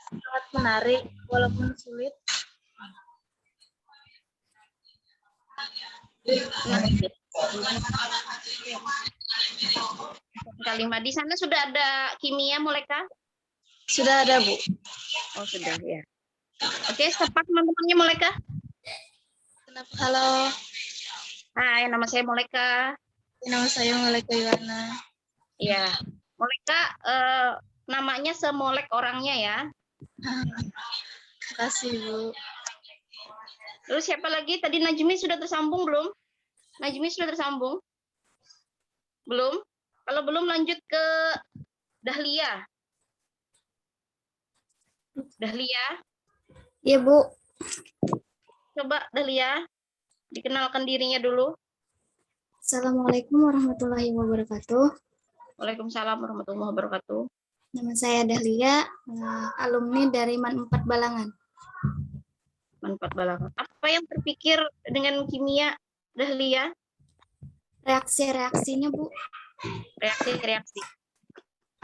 sangat menarik, walaupun sulit. Kalimat di sana sudah ada kimia Moleka? Sudah ada, Bu. Oh, sudah ya. Oke, sapa teman-temannya Moleka. Halo. Hai, nama saya Moleka. Nama saya Moleka Iwana. Iya, Moleka namanya semolek orangnya ya. Terima kasih, Bu. Terus siapa lagi? Tadi Najmi sudah tersambung belum? Najmi sudah tersambung? Belum? Kalau belum lanjut ke Dahlia. Dahlia. Iya, Bu. Coba Dahlia, dikenalkan dirinya dulu. Assalamualaikum warahmatullahi wabarakatuh. Waalaikumsalam warahmatullahi wabarakatuh. Nama saya Dahlia, alumni dari MAN 4 Balangan. MAN 4 Balangan. Apa yang terpikir dengan kimia, Dahlia? Reaksi-reaksinya, Bu. Reaksi-reaksi.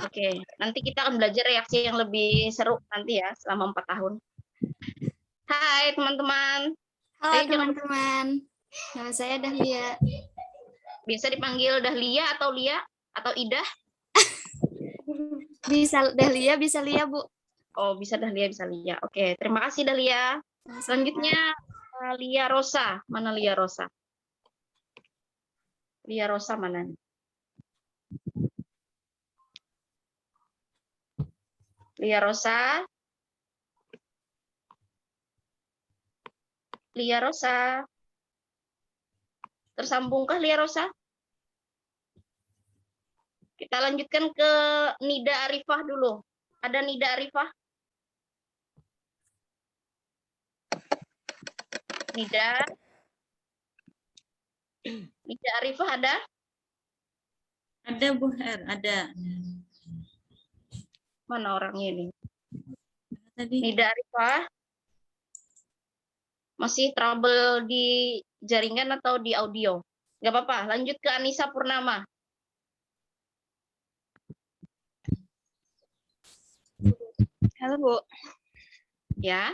Oke, nanti kita akan belajar reaksi yang lebih seru nanti ya, selama 4 tahun. Hai teman-teman. Halo teman-teman. Nama saya Dahlia. Bisa dipanggil Dahlia atau Lia atau Ida? Bisa Dahlia, bisa Lia, Bu. Oh, bisa Dahlia, bisa Lia. Oke, terima kasih Dahlia. Selanjutnya Lia Rosa. Mana Lia Rosa? Lia Rosa mana? Lia Rosa. Lia Rosa. Tersambungkah Lia Rosa? Kita lanjutkan ke Nida Arifah dulu. Ada Nida Arifah? Nida. Nida Arifah ada? Ada, Bu Her, ada. Mana orangnya ini? Tadi. Nida Arifah. Masih trouble di jaringan atau di audio? Nggak apa-apa, lanjut ke Anissa Purnama. Halo, Bu. Ya.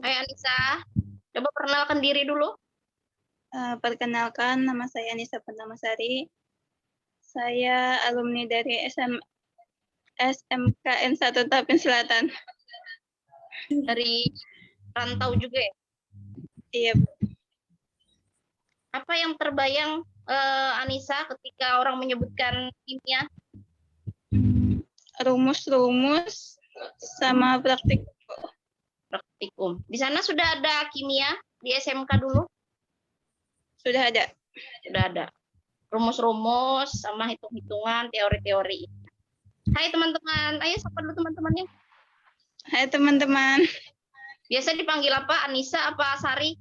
Hai Anissa, coba perkenalkan diri dulu. Perkenalkan, nama saya Anissa Purnamasari. Saya alumni dari SMKN 1 Tapin Selatan. Dari rantau juga ya? Iya, Bu. Apa yang terbayang Anissa ketika orang menyebutkan kimia? Rumus-rumus sama praktik. Praktikum. Di sana sudah ada kimia di SMK dulu? Sudah ada. Sudah ada. Rumus-rumus sama hitung-hitungan, teori-teori. Hai teman-teman, ayo sapa dulu teman-temannya. Hai teman-teman. Biasa dipanggil apa? Anissa apa Sari?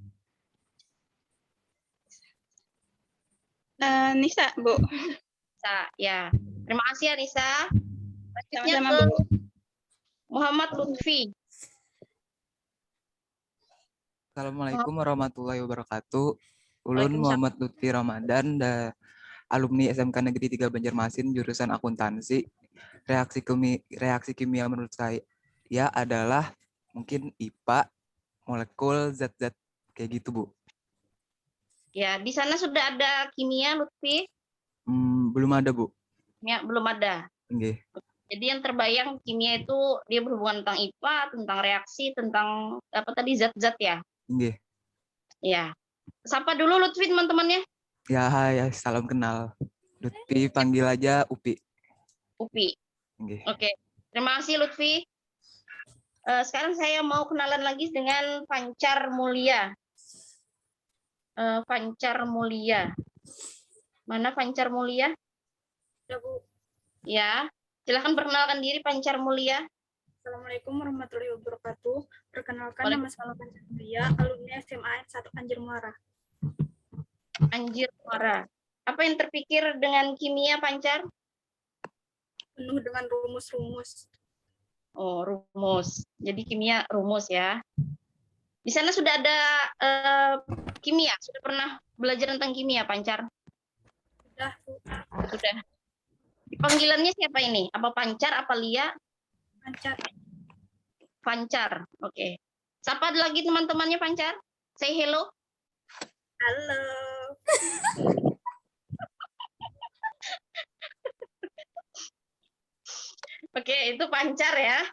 Nisa, Bu. Nisa, ya. Terima kasih Anissa. Selanjutnya Sama-sama, ke Bu. Muhammad Lutfi. Assalamualaikum warahmatullahi wabarakatuh. Ulun Waalaikumsalam. Muhammad Lutfi Ramadan, alumni SMK Negeri 3 Banjarmasin, jurusan akuntansi. Reaksi kimia menurut saya adalah mungkin IPA, molekul, zat-zat kayak gitu, Bu. Ya, di sana sudah ada kimia, Lutfi? Belum ada, Bu. Ya, belum ada. Nggih. Jadi yang terbayang kimia itu dia berhubungan tentang IPA, tentang reaksi, tentang apa tadi zat-zat ya? Nggih. Ya. Sapa dulu Lutfi teman-temannya. Ya, hai, salam kenal. Lutfi panggil aja Upi. Upi. Nggih. Oke. Terima kasih Lutfi. Sekarang saya mau kenalan lagi dengan Pancar Mulia. Pancar Mulia. Mana Pancar Mulia? Ya, Bu. Ya. Silakan perkenalkan diri Pancar Mulia. Assalamualaikum warahmatullahi wabarakatuh. Perkenalkan nama saya Pancar Mulia, alumni SMA 1 Anjir Muara. Anjir Muara. Apa yang terpikir dengan kimia, Pancar? Penuh dengan rumus-rumus. Oh, rumus. Jadi kimia rumus ya. Di sana sudah ada kimia. Sudah pernah belajar tentang kimia, Pancar? Sudah, Bu. Sudah. Panggilannya siapa ini? Apa Pancar, apa Lia? Pancar. Pancar. Oke. Sapa lagi teman-temannya Pancar. Say hello. Halo. Oke, itu Pancar ya.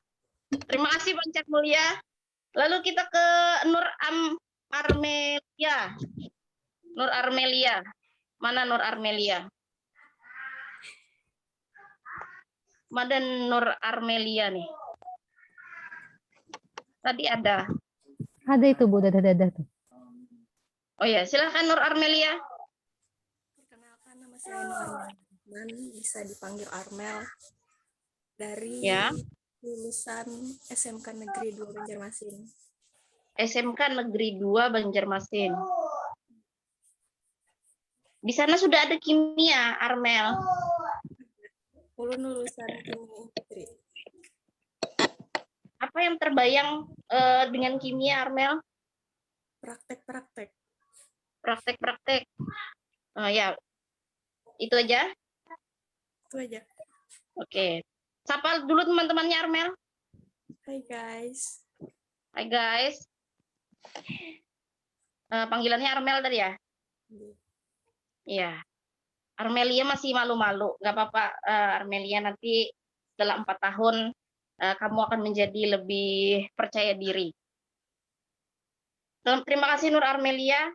Terima kasih Pancar Mulia. Lalu kita ke Nur Armelia. Nur Armelia. Mana Nur Armelia? Mana Nur Armelia nih? Tadi ada. Ada itu, Bu, dadah tuh. Oh ya, silakan Nur Armelia. Perkenalkan, nama saya Nur Armelia, bisa dipanggil Armel, dari lulusan SMK Negeri 2 Banjarmasin. SMK Negeri 2 Banjarmasin. Di sana sudah ada kimia, Armel. Ulun lulusan kimia industri. Apa yang terbayang dengan kimia, Armel? Praktek-praktek. Praktek-praktek. Ya, itu aja? Itu aja. Oke. Sapa dulu teman-temannya Armel. Hai guys. Hai guys. Panggilannya Armel tadi ya? Iya. Armelia masih malu-malu. Nggak apa-apa, Armelia, nanti setelah 4 tahun kamu akan menjadi lebih percaya diri. Terima kasih Nur Armelia.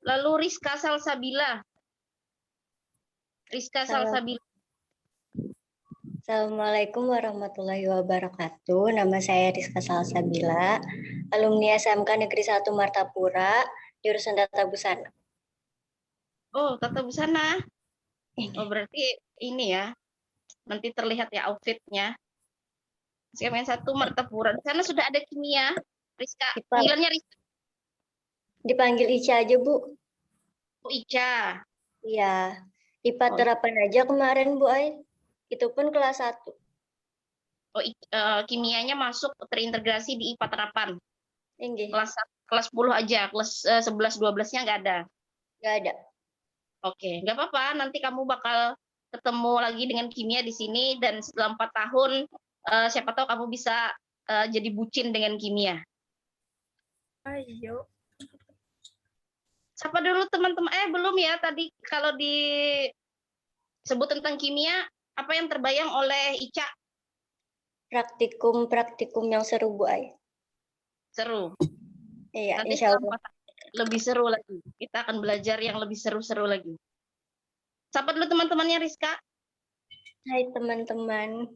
Lalu Rizka Salsabila. Rizka Salsabila. Assalamualaikum warahmatullahi wabarakatuh. Nama saya Rizka Salsabila, alumni SMK Negeri 1 Martapura, jurusan Tata Busana. Oh, Tata Busana. Oh, berarti ini ya. Nanti terlihat ya outfitnya. SMK 1 Martapura. Di sana sudah ada kimia. Rizka. Panggilannya Rizka. Dipanggil Ica aja, Bu. Oh, Ica. Iya. IPA terapan aja kemarin, Bu Ai. Itu pun kelas 1. Oh, kimianya masuk terintegrasi di IPA terapan. Enggak. Kelas 10 aja, kelas 11 12-nya nggak ada. Nggak ada. Oke, nggak apa-apa. Nanti kamu bakal ketemu lagi dengan kimia di sini, dan setelah 4 tahun siapa tahu kamu bisa jadi bucin dengan kimia. Ayo. Siapa dulu teman-teman? Belum ya tadi kalau disebut tentang kimia, apa yang terbayang oleh Ica? Praktikum yang seru, Bu Ai. Seru. Iya, Nanti insya Allah. Lebih seru lagi. Kita akan belajar yang lebih seru-seru lagi. Siapa dulu teman-temannya Rizka? Hai teman-teman.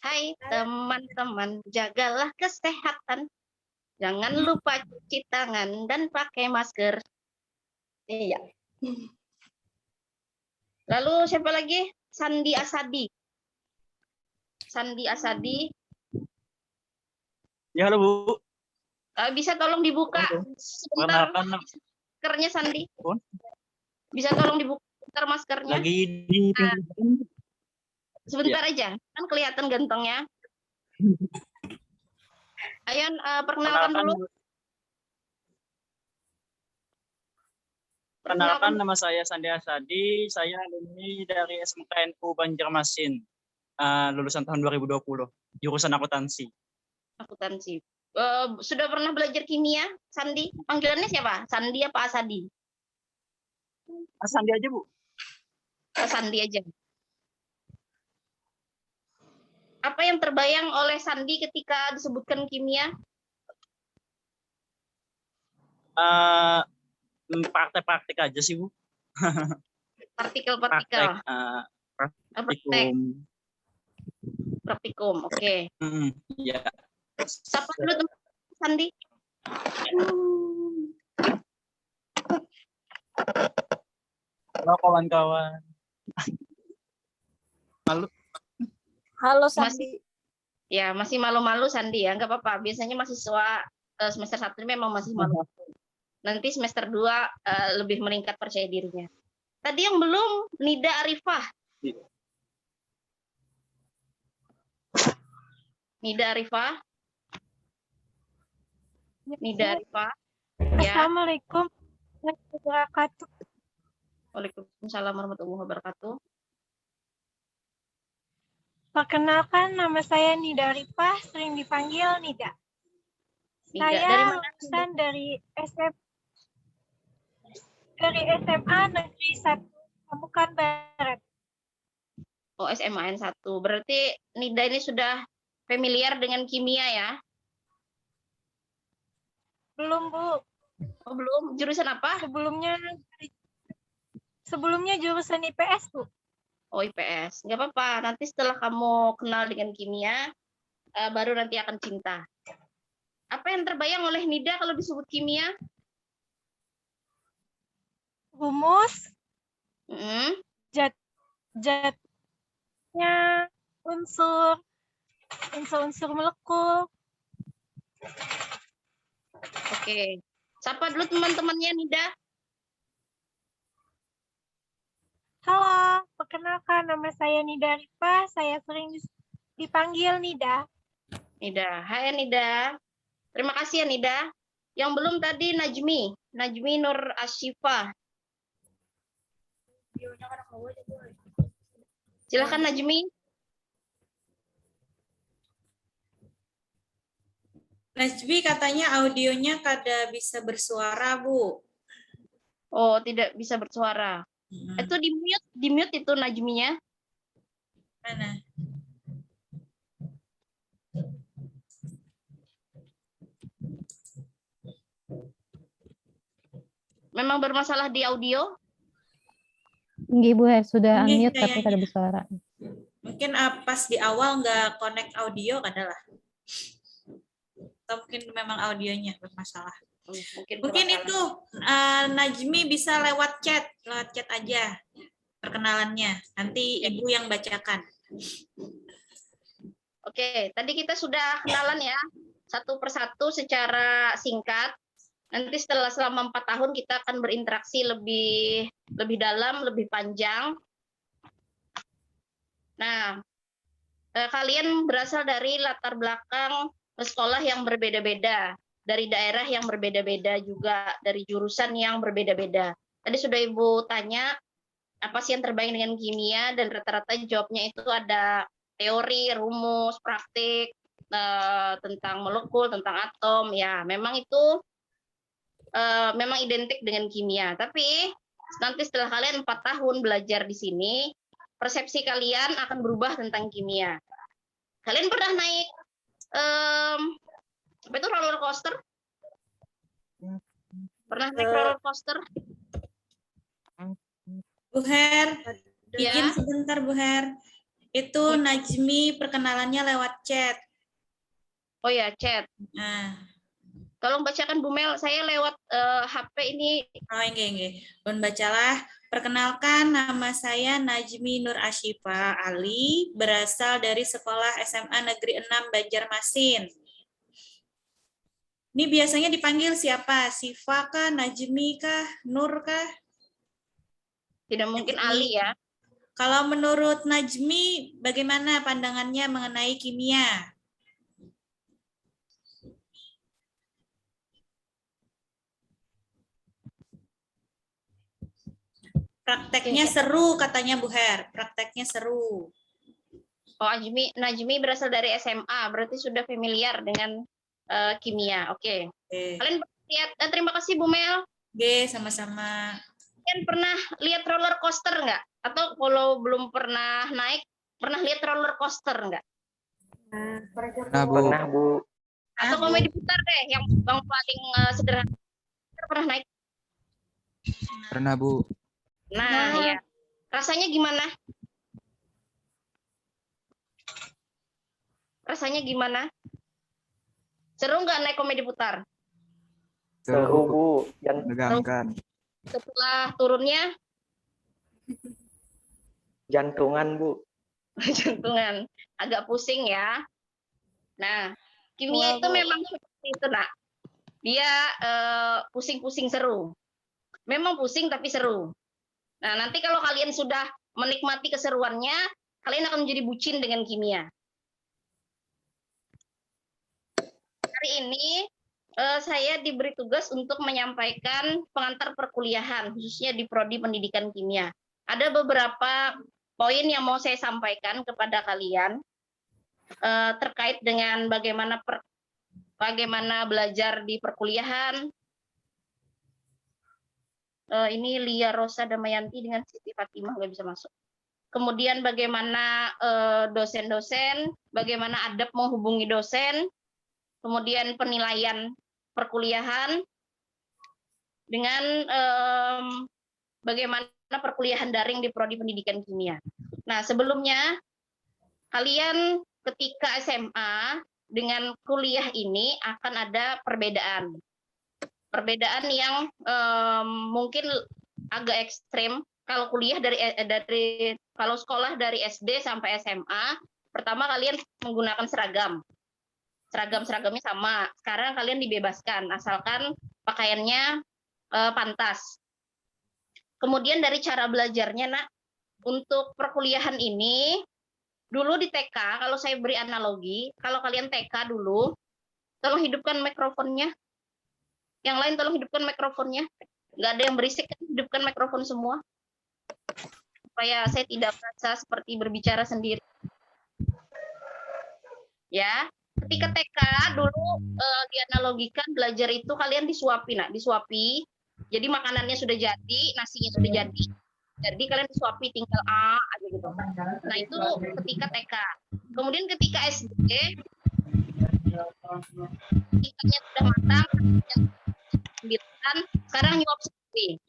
Hai teman-teman, jagalah kesehatan. Jangan lupa cuci tangan dan pakai masker. Iya. Lalu siapa lagi? Sandi Asadi. Sandi Asadi. Ya, halo Bu. Bisa tolong dibuka sebentar maskernya, Sandi? Bisa tolong dibuka sebentar maskernya? Lagi di sebentar aja, kan kelihatan gantengnya. Ayo perkenalkan dulu. Perkenalkan, nama saya Sandi Asadi, saya alumni dari SMKNU Banjarmasin, lulusan tahun 2020, jurusan akuntansi. Akuntansi. Sudah pernah belajar kimia, Sandi? Panggilannya siapa? Sandi apa Asadi? Sandi aja, Bu. Sandi aja. Apa yang terbayang oleh Sandi ketika disebutkan kimia? Praktek-praktek aja sih, Bu. Partikel-partikel. Praktikum, oke. Iya. Siapa dulu teman Sandi? Halo kawan-kawan. Malu. Halo Sandi. Masih malu-malu Sandi ya, nggak apa-apa. Biasanya mahasiswa semester 1 memang masih malu. Nanti semester 2 lebih meningkat percaya dirinya. Tadi yang belum, Nida Arifah. Nida Arifah. Nida Arifah. Ya. Assalamualaikum warahmatullahi wabarakatuh. Waalaikumsalam warahmatullahi wabarakatuh. Perkenalkan, nama saya Nida Arifah, sering dipanggil Nida. Nida, Saya dari mana? lulusan dari SMA Negeri 1 Pamukan Barat. Oh, SMA N1. Berarti Nida ini sudah familiar dengan kimia ya? Belum, Bu. Oh, belum. Jurusan apa? Sebelumnya jurusan IPS, Bu. Oh, IPS. Nggak apa-apa. Nanti setelah kamu kenal dengan kimia, baru nanti akan cinta. Apa yang terbayang oleh Nida kalau disebut kimia? Rumus, zat-zatnya, unsur-unsur molekul. Oke. Sapa dulu teman-temannya Nida. Halo, perkenalkan nama saya Nida Arifah, saya sering dipanggil Nida. Nida. Hai Nida. Terima kasih ya Nida. Yang belum tadi Najmi Nur Asyifa. Silakan Najmi. Najmi katanya audionya kada bisa bersuara, Bu. Oh, tidak bisa bersuara. Itu di mute itu Najminya. Mana? Memang bermasalah di audio? Nggih, Bu, sudah Nggih, unmute tapi kada bersuara. Mungkin pas di awal nggak connect audio adalah. Atau mungkin memang audionya bermasalah. Mungkin itu Najmi bisa lewat chat aja perkenalannya. Nanti Ibu yang bacakan. Oke, tadi kita sudah kenalan ya, satu persatu secara singkat. Nanti selama 4 tahun kita akan berinteraksi lebih dalam, lebih panjang. Nah, kalian berasal dari latar belakang sekolah yang berbeda-beda, dari daerah yang berbeda-beda juga, dari jurusan yang berbeda-beda. Tadi sudah Ibu tanya, apa sih yang terbayang dengan kimia, dan rata-rata jawabnya itu ada teori, rumus, praktik, tentang molekul, tentang atom. Ya, memang itu memang identik dengan kimia. Tapi nanti setelah kalian 4 tahun belajar di sini, persepsi kalian akan berubah tentang kimia. Kalian pernah naik apa itu roller coaster? Pernah naik roller coaster? Bu Her, Ya. izin sebentar Bu Her. Itu Najmi perkenalannya lewat chat. Oh ya, chat. Nah. Tolong bacakan Bu Mel, saya lewat HP ini. Oh, enggak. Bun bacalah. Perkenalkan, nama saya Najmi Nur Asyifa Ali, berasal dari Sekolah SMA Negeri 6 Banjarmasin. Ini biasanya dipanggil siapa? Sifa kah, Najmi kah, Nur kah? Tidak mungkin Ali ya. Kalau menurut Najmi, bagaimana pandangannya mengenai kimia? Prakteknya seru katanya Bu Her. Prakteknya seru. Oh, Najmi berasal dari SMA, berarti sudah familiar dengan kimia. Oke. Kalian lihat, terima kasih Bu Mel. Oke, sama-sama. Kalian pernah lihat roller coaster nggak? Atau kalau belum pernah naik, pernah lihat roller coaster nggak? Pernah, Bu. Pernah, Bu. Atau komedi putar deh, yang paling sederhana. Pernah naik? Pernah, Bu. Nah, ya. Rasanya gimana? Rasanya gimana? Seru nggak naik komedi putar? Seru, Bu. Menegangkan. Setelah turunnya? Jantungan, Bu. Jantungan. Agak pusing ya. Nah, kimia itu memang seperti itu, Nak. Dia pusing-pusing seru. Memang pusing tapi seru. Nah, nanti kalau kalian sudah menikmati keseruannya, kalian akan menjadi bucin dengan kimia. Hari ini saya diberi tugas untuk menyampaikan pengantar perkuliahan, khususnya di Prodi Pendidikan Kimia. Ada beberapa poin yang mau saya sampaikan kepada kalian terkait dengan bagaimana belajar di perkuliahan. Ini Lia Rosa Damayanti dengan Siti Fatimah nggak bisa masuk. Kemudian bagaimana dosen-dosen, bagaimana adab menghubungi dosen, kemudian penilaian perkuliahan, dengan bagaimana perkuliahan daring di Prodi Pendidikan Kimia. Nah, sebelumnya kalian ketika SMA dengan kuliah ini akan ada perbedaan. Perbedaan yang mungkin agak ekstrim. Kalau kuliah kalau sekolah dari SD sampai SMA, pertama kalian menggunakan seragam. Seragamnya sama. Sekarang kalian dibebaskan asalkan pakaiannya pantas. Kemudian dari cara belajarnya, Nak, untuk perkuliahan ini dulu di TK, kalau saya beri analogi, kalau kalian TK dulu, tolong hidupkan mikrofonnya. Yang lain tolong hidupkan mikrofonnya. Nggak ada yang berisik, hidupkan mikrofon semua. Supaya saya tidak merasa seperti berbicara sendiri. Ya, ketika TK dulu dianalogikan belajar itu kalian disuapi, Nak, disuapi. Jadi makanannya sudah jadi, nasinya sudah jadi. Jadi kalian disuapi tinggal aja gitu. Nah, itu ketika TK. Kemudian ketika SD, ikannya sudah matang, sekarang nyuap sendiri.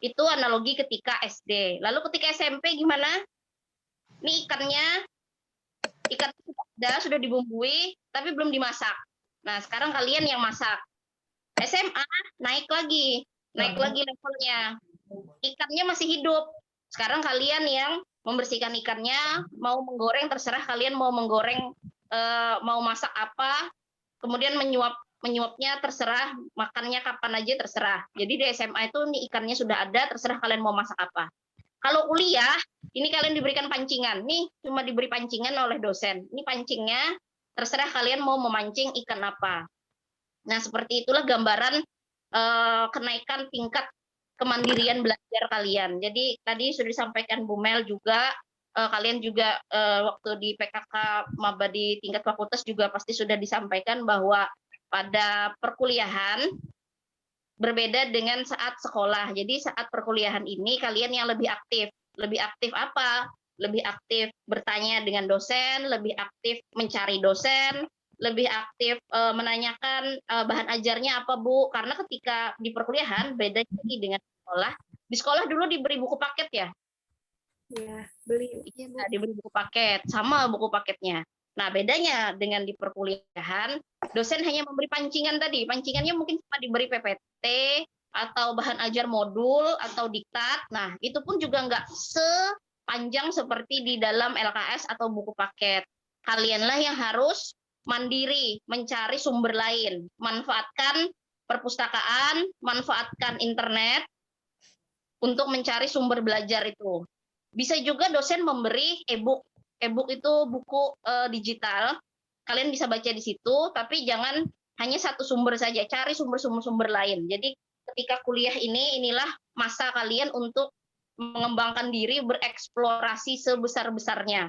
Itu analogi ketika SD. Lalu ketika SMP gimana? Ini ikannya sudah dibumbui, tapi belum dimasak. Nah, sekarang kalian yang masak. SMA naik lagi levelnya. Ikannya masih hidup. Sekarang kalian yang membersihkan ikannya, mau menggoreng terserah kalian mau menggoreng, mau masak apa, kemudian menyuapnya terserah, makannya kapan aja terserah. Jadi di SMA itu nih ikannya sudah ada, terserah kalian mau masak apa. Kalau kuliah, ini kalian diberikan pancingan. Nih cuma diberi pancingan oleh dosen. Ini pancingnya, terserah kalian mau memancing ikan apa. Nah, seperti itulah gambaran kenaikan tingkat kemandirian belajar kalian. Jadi tadi sudah disampaikan Bu Mel juga, kalian juga waktu di PKK maba di tingkat fakultas juga pasti sudah disampaikan bahwa pada perkuliahan berbeda dengan saat sekolah. Jadi saat perkuliahan ini kalian yang lebih aktif. Lebih aktif apa? Lebih aktif bertanya dengan dosen, lebih aktif mencari dosen, lebih aktif menanyakan bahan ajarnya apa, Bu. Karena ketika di perkuliahan beda lagi dengan sekolah. Di sekolah dulu diberi buku paket ya? Ya, beli. Iya, diberi buku paket, sama buku paketnya. Nah, bedanya dengan di perkuliahan, dosen hanya memberi pancingan tadi. Pancingannya mungkin cuma diberi PPT, atau bahan ajar modul, atau diktat. Nah, itu pun juga nggak sepanjang seperti di dalam LKS atau buku paket. Kalianlah yang harus mandiri, mencari sumber lain. Manfaatkan perpustakaan, manfaatkan internet untuk mencari sumber belajar itu. Bisa juga dosen memberi e-book. E-book itu buku digital. Kalian bisa baca di situ, tapi jangan hanya satu sumber saja, cari sumber-sumber lain. Jadi ketika kuliah ini, inilah masa kalian untuk mengembangkan diri, bereksplorasi sebesar-besarnya.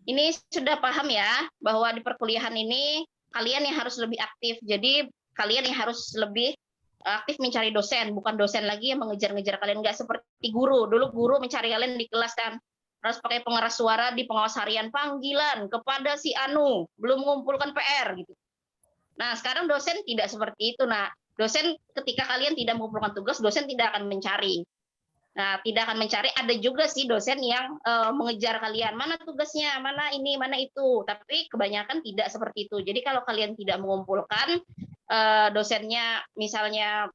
Ini sudah paham ya, bahwa di perkuliahan ini kalian yang harus lebih aktif. Jadi kalian yang harus lebih aktif mencari dosen, bukan dosen lagi yang mengejar-ngejar kalian. Nggak seperti guru. Dulu guru mencari kalian di kelas kan, harus pakai pengeras suara di pengawas harian, panggilan kepada si Anu, belum mengumpulkan PR gitu. Nah, sekarang dosen tidak seperti itu. Nah, dosen ketika kalian tidak mengumpulkan tugas, dosen tidak akan mencari. Nah, tidak akan mencari. Ada juga sih dosen yang mengejar kalian, mana tugasnya, mana ini, mana itu. Tapi kebanyakan tidak seperti itu. Jadi kalau kalian tidak mengumpulkan, dosennya misalnya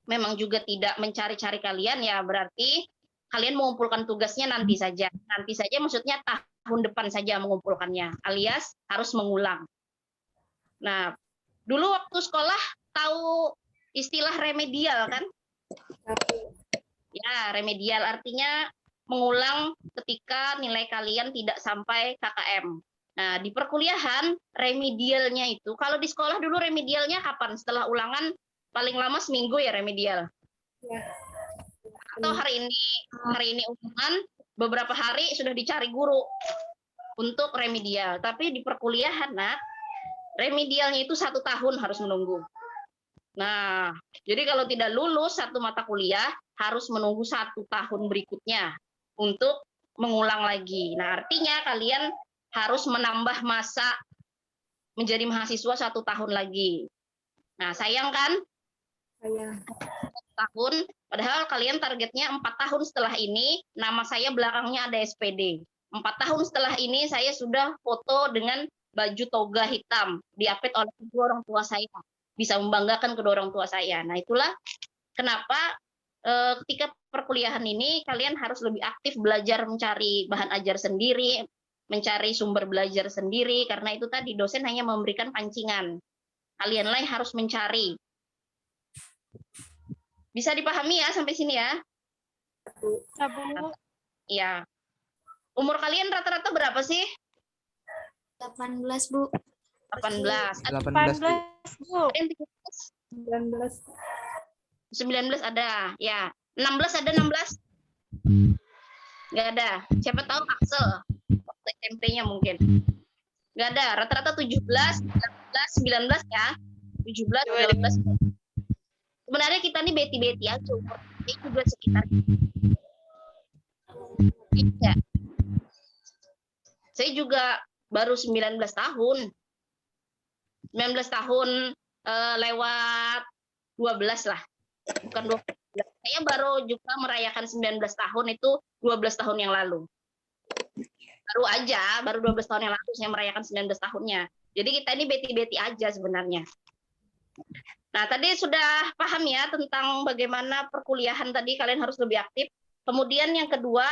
memang juga tidak mencari-cari kalian, ya berarti kalian mengumpulkan tugasnya nanti saja. Nanti saja maksudnya tahun depan saja mengumpulkannya, alias harus mengulang. Nah, dulu waktu sekolah tahu istilah remedial kan? Ya, remedial artinya mengulang ketika nilai kalian tidak sampai KKM. Nah, di perkuliahan remedialnya itu, kalau di sekolah dulu remedialnya kapan? Setelah ulangan paling lama seminggu ya remedial. Atau hari ini ulangan, beberapa hari sudah dicari guru untuk remedial. Tapi di perkuliahan, nak, remedialnya itu 1 tahun harus menunggu. Nah, jadi kalau tidak lulus satu mata kuliah, harus menunggu 1 tahun berikutnya untuk mengulang lagi. Nah, artinya kalian harus menambah masa menjadi mahasiswa 1 tahun lagi. Nah, sayang kan? Sayang. 1 tahun, padahal kalian targetnya 4 tahun setelah ini, nama saya belakangnya ada SPD. 4 tahun setelah ini saya sudah foto dengan baju toga hitam, diapit oleh kedua orang tua saya. Bisa membanggakan kedua orang tua saya. Nah, itulah kenapa ketika perkuliahan ini kalian harus lebih aktif belajar mencari bahan ajar sendiri, mencari sumber belajar sendiri, karena itu tadi dosen hanya memberikan pancingan. Kalian lain harus mencari. Bisa dipahami ya sampai sini ya? Iya. Umur kalian rata-rata berapa sih? 18, Bu. 18. 18, Bu. 19. 19 ada, ya. 16 ada 16? Nggak ada. Siapa tahu Axel. Waktu SMP-nya mungkin. Nggak ada. Rata-rata 17, 19 ya. 17, 18. Sebenarnya kita nih beti-beti aja. Umur ini juga sekitar. Iya. Saya juga baru 19 tahun. 19 tahun lewat 12 lah. Bukan 12. Saya baru juga merayakan 19 tahun itu 12 tahun yang lalu. Baru 12 tahun yang lalu saya merayakan 19 tahunnya. Jadi kita ini beti-beti aja sebenarnya. Nah, tadi sudah paham ya tentang bagaimana perkuliahan tadi kalian harus lebih aktif. Kemudian yang kedua,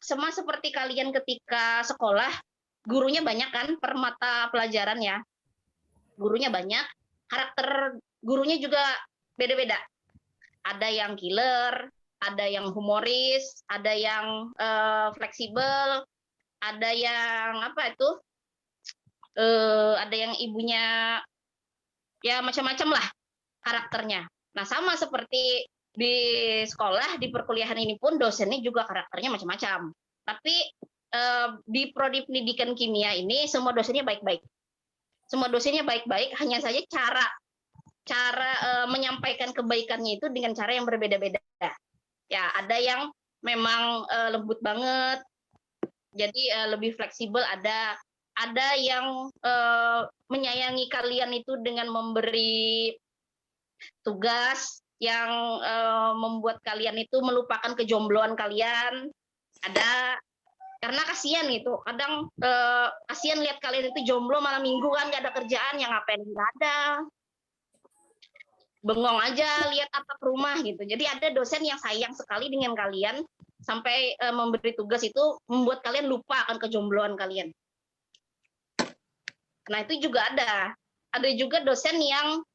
sama seperti kalian ketika sekolah, gurunya banyak kan per mata pelajaran ya. Gurunya banyak, karakter gurunya juga beda-beda. Ada yang killer, ada yang humoris, ada yang fleksibel, ada yang apa itu? Ada yang ibunya ya macam-macam lah karakternya. Nah, sama seperti di sekolah, di perkuliahan ini pun dosennya juga karakternya macam-macam. Tapi di prodi pendidikan kimia ini semua dosennya baik-baik. Semua dosennya baik-baik, hanya saja cara menyampaikan kebaikannya itu dengan cara yang berbeda-beda. Ya, ada yang memang lembut banget, jadi lebih fleksibel, ada yang menyayangi kalian itu dengan memberi tugas yang membuat kalian itu melupakan kejombloan kalian. Ada, karena kasihan gitu. Kadang kasihan lihat kalian itu jomblo malam minggu kan, nggak ada kerjaan, yang ngapain nggak ada. Bengong aja lihat atap rumah gitu. Jadi ada dosen yang sayang sekali dengan kalian sampai memberi tugas itu membuat kalian lupa akan kejombloan kalian. Nah, itu juga ada. Ada juga dosen yang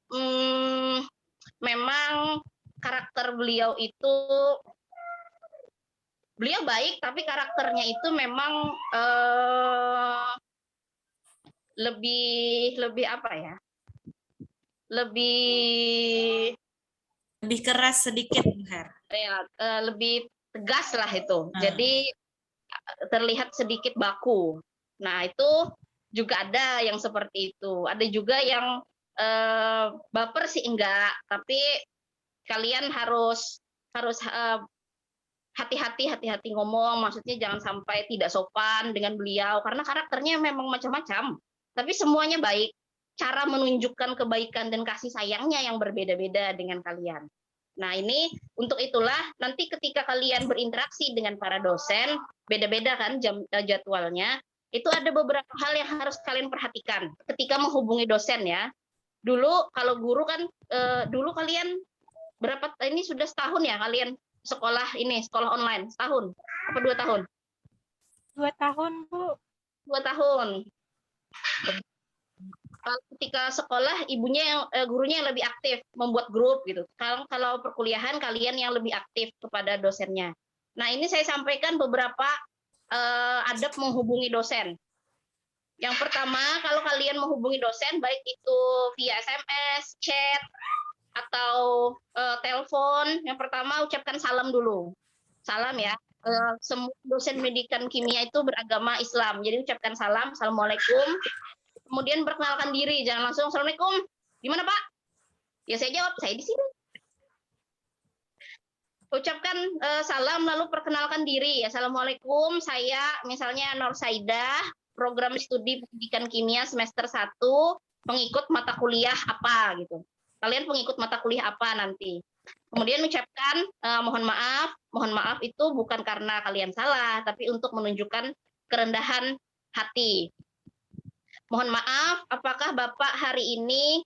memang karakter beliau itu, beliau baik, tapi karakternya itu memang lebih apa ya? Lebih Lebih keras sedikit, Bu Her. Ya, lebih tegas lah itu. Jadi terlihat sedikit baku. Nah, itu juga ada yang seperti itu. Ada juga yang baper sih enggak, tapi kalian harus hati-hati ngomong, maksudnya jangan sampai tidak sopan dengan beliau karena karakternya memang macam-macam. Tapi semuanya baik. Cara menunjukkan kebaikan dan kasih sayangnya yang berbeda-beda dengan kalian. Nah, ini untuk itulah nanti ketika kalian berinteraksi dengan para dosen, beda-beda kan jadwalnya, itu ada beberapa hal yang harus kalian perhatikan ketika menghubungi dosen ya. Dulu kalau guru kan, dulu kalian berapa, ini sudah setahun ya kalian sekolah online, setahun apa 2 tahun? 2 tahun, Bu. 2 tahun. Ketika sekolah gurunya yang lebih aktif membuat grup gitu. Kalau perkuliahan kalian yang lebih aktif kepada dosennya. Nah, ini saya sampaikan beberapa adab menghubungi dosen. Yang pertama, kalau kalian menghubungi dosen baik itu via SMS, chat atau telepon, yang pertama ucapkan salam dulu. Salam ya. Semua dosen pendidikan kimia itu beragama Islam. Jadi ucapkan salam, assalamualaikum. Kemudian perkenalkan diri, jangan langsung assalamualaikum. Gimana Pak? Ya saya jawab, saya di sini. Ucapkan salam lalu perkenalkan diri. Assalamualaikum, saya misalnya Nur Saidah, program studi pendidikan kimia semester 1, pengikut mata kuliah apa gitu. Kalian pengikut mata kuliah apa nanti? Kemudian ucapkan mohon maaf itu bukan karena kalian salah, tapi untuk menunjukkan kerendahan hati. Mohon maaf, apakah Bapak hari ini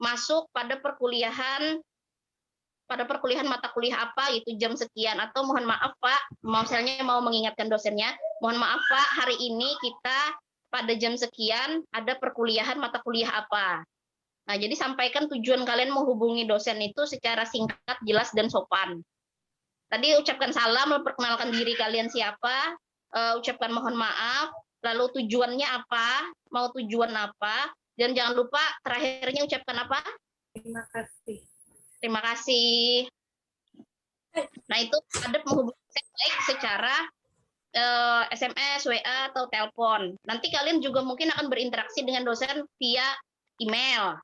masuk pada perkuliahan mata kuliah apa itu jam sekian, atau mohon maaf Pak, misalnya mau mengingatkan dosennya, mohon maaf Pak, hari ini kita pada jam sekian ada perkuliahan mata kuliah apa. Nah, jadi sampaikan tujuan kalian menghubungi dosen itu secara singkat, jelas, dan sopan. Tadi ucapkan salam, lalu perkenalkan diri kalian siapa, ucapkan mohon maaf, lalu tujuannya apa, mau tujuan apa, dan jangan lupa terakhirnya ucapkan apa? Terima kasih. Terima kasih. Nah, itu adab menghubungi dosen baik secara SMS, WA, atau telepon. Nanti kalian juga mungkin akan berinteraksi dengan dosen via email.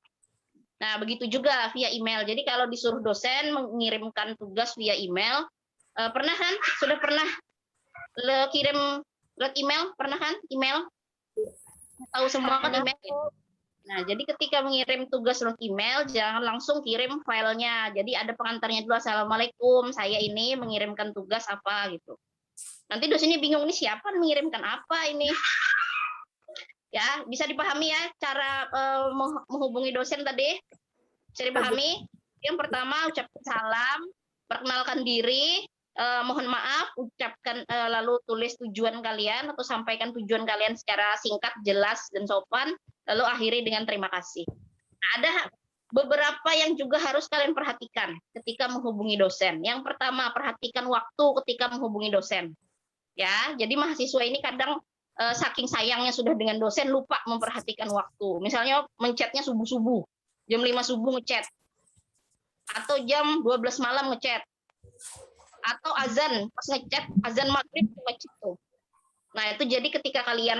Nah, begitu juga via email. Jadi kalau disuruh dosen mengirimkan tugas via email, pernah kan? Sudah pernah kirim lewat email? Pernah kan? Email? Tahu semua kan email? Nah, jadi ketika mengirim tugas lewat email, jangan langsung kirim filenya. Jadi ada pengantarnya dulu, assalamualaikum, saya ini mengirimkan tugas apa gitu. Nanti dosennya bingung, ini siapa mengirimkan apa ini? Ya, bisa dipahami ya cara menghubungi dosen tadi? Bisa dipahami? Yang pertama, ucapkan salam, perkenalkan diri, mohon maaf, ucapkan lalu tulis tujuan kalian atau sampaikan tujuan kalian secara singkat, jelas, dan sopan, lalu akhiri dengan terima kasih. Nah, ada beberapa yang juga harus kalian perhatikan ketika menghubungi dosen. Yang pertama, perhatikan waktu ketika menghubungi dosen. Ya, jadi mahasiswa ini kadang saking sayangnya sudah dengan dosen lupa memperhatikan waktu. Misalnya menchatnya subuh-subuh, jam 5 subuh ngechat, atau jam 12 malam ngechat, atau azan pas ngechat, azan maghrib ngechat tuh. Nah, itu jadi ketika kalian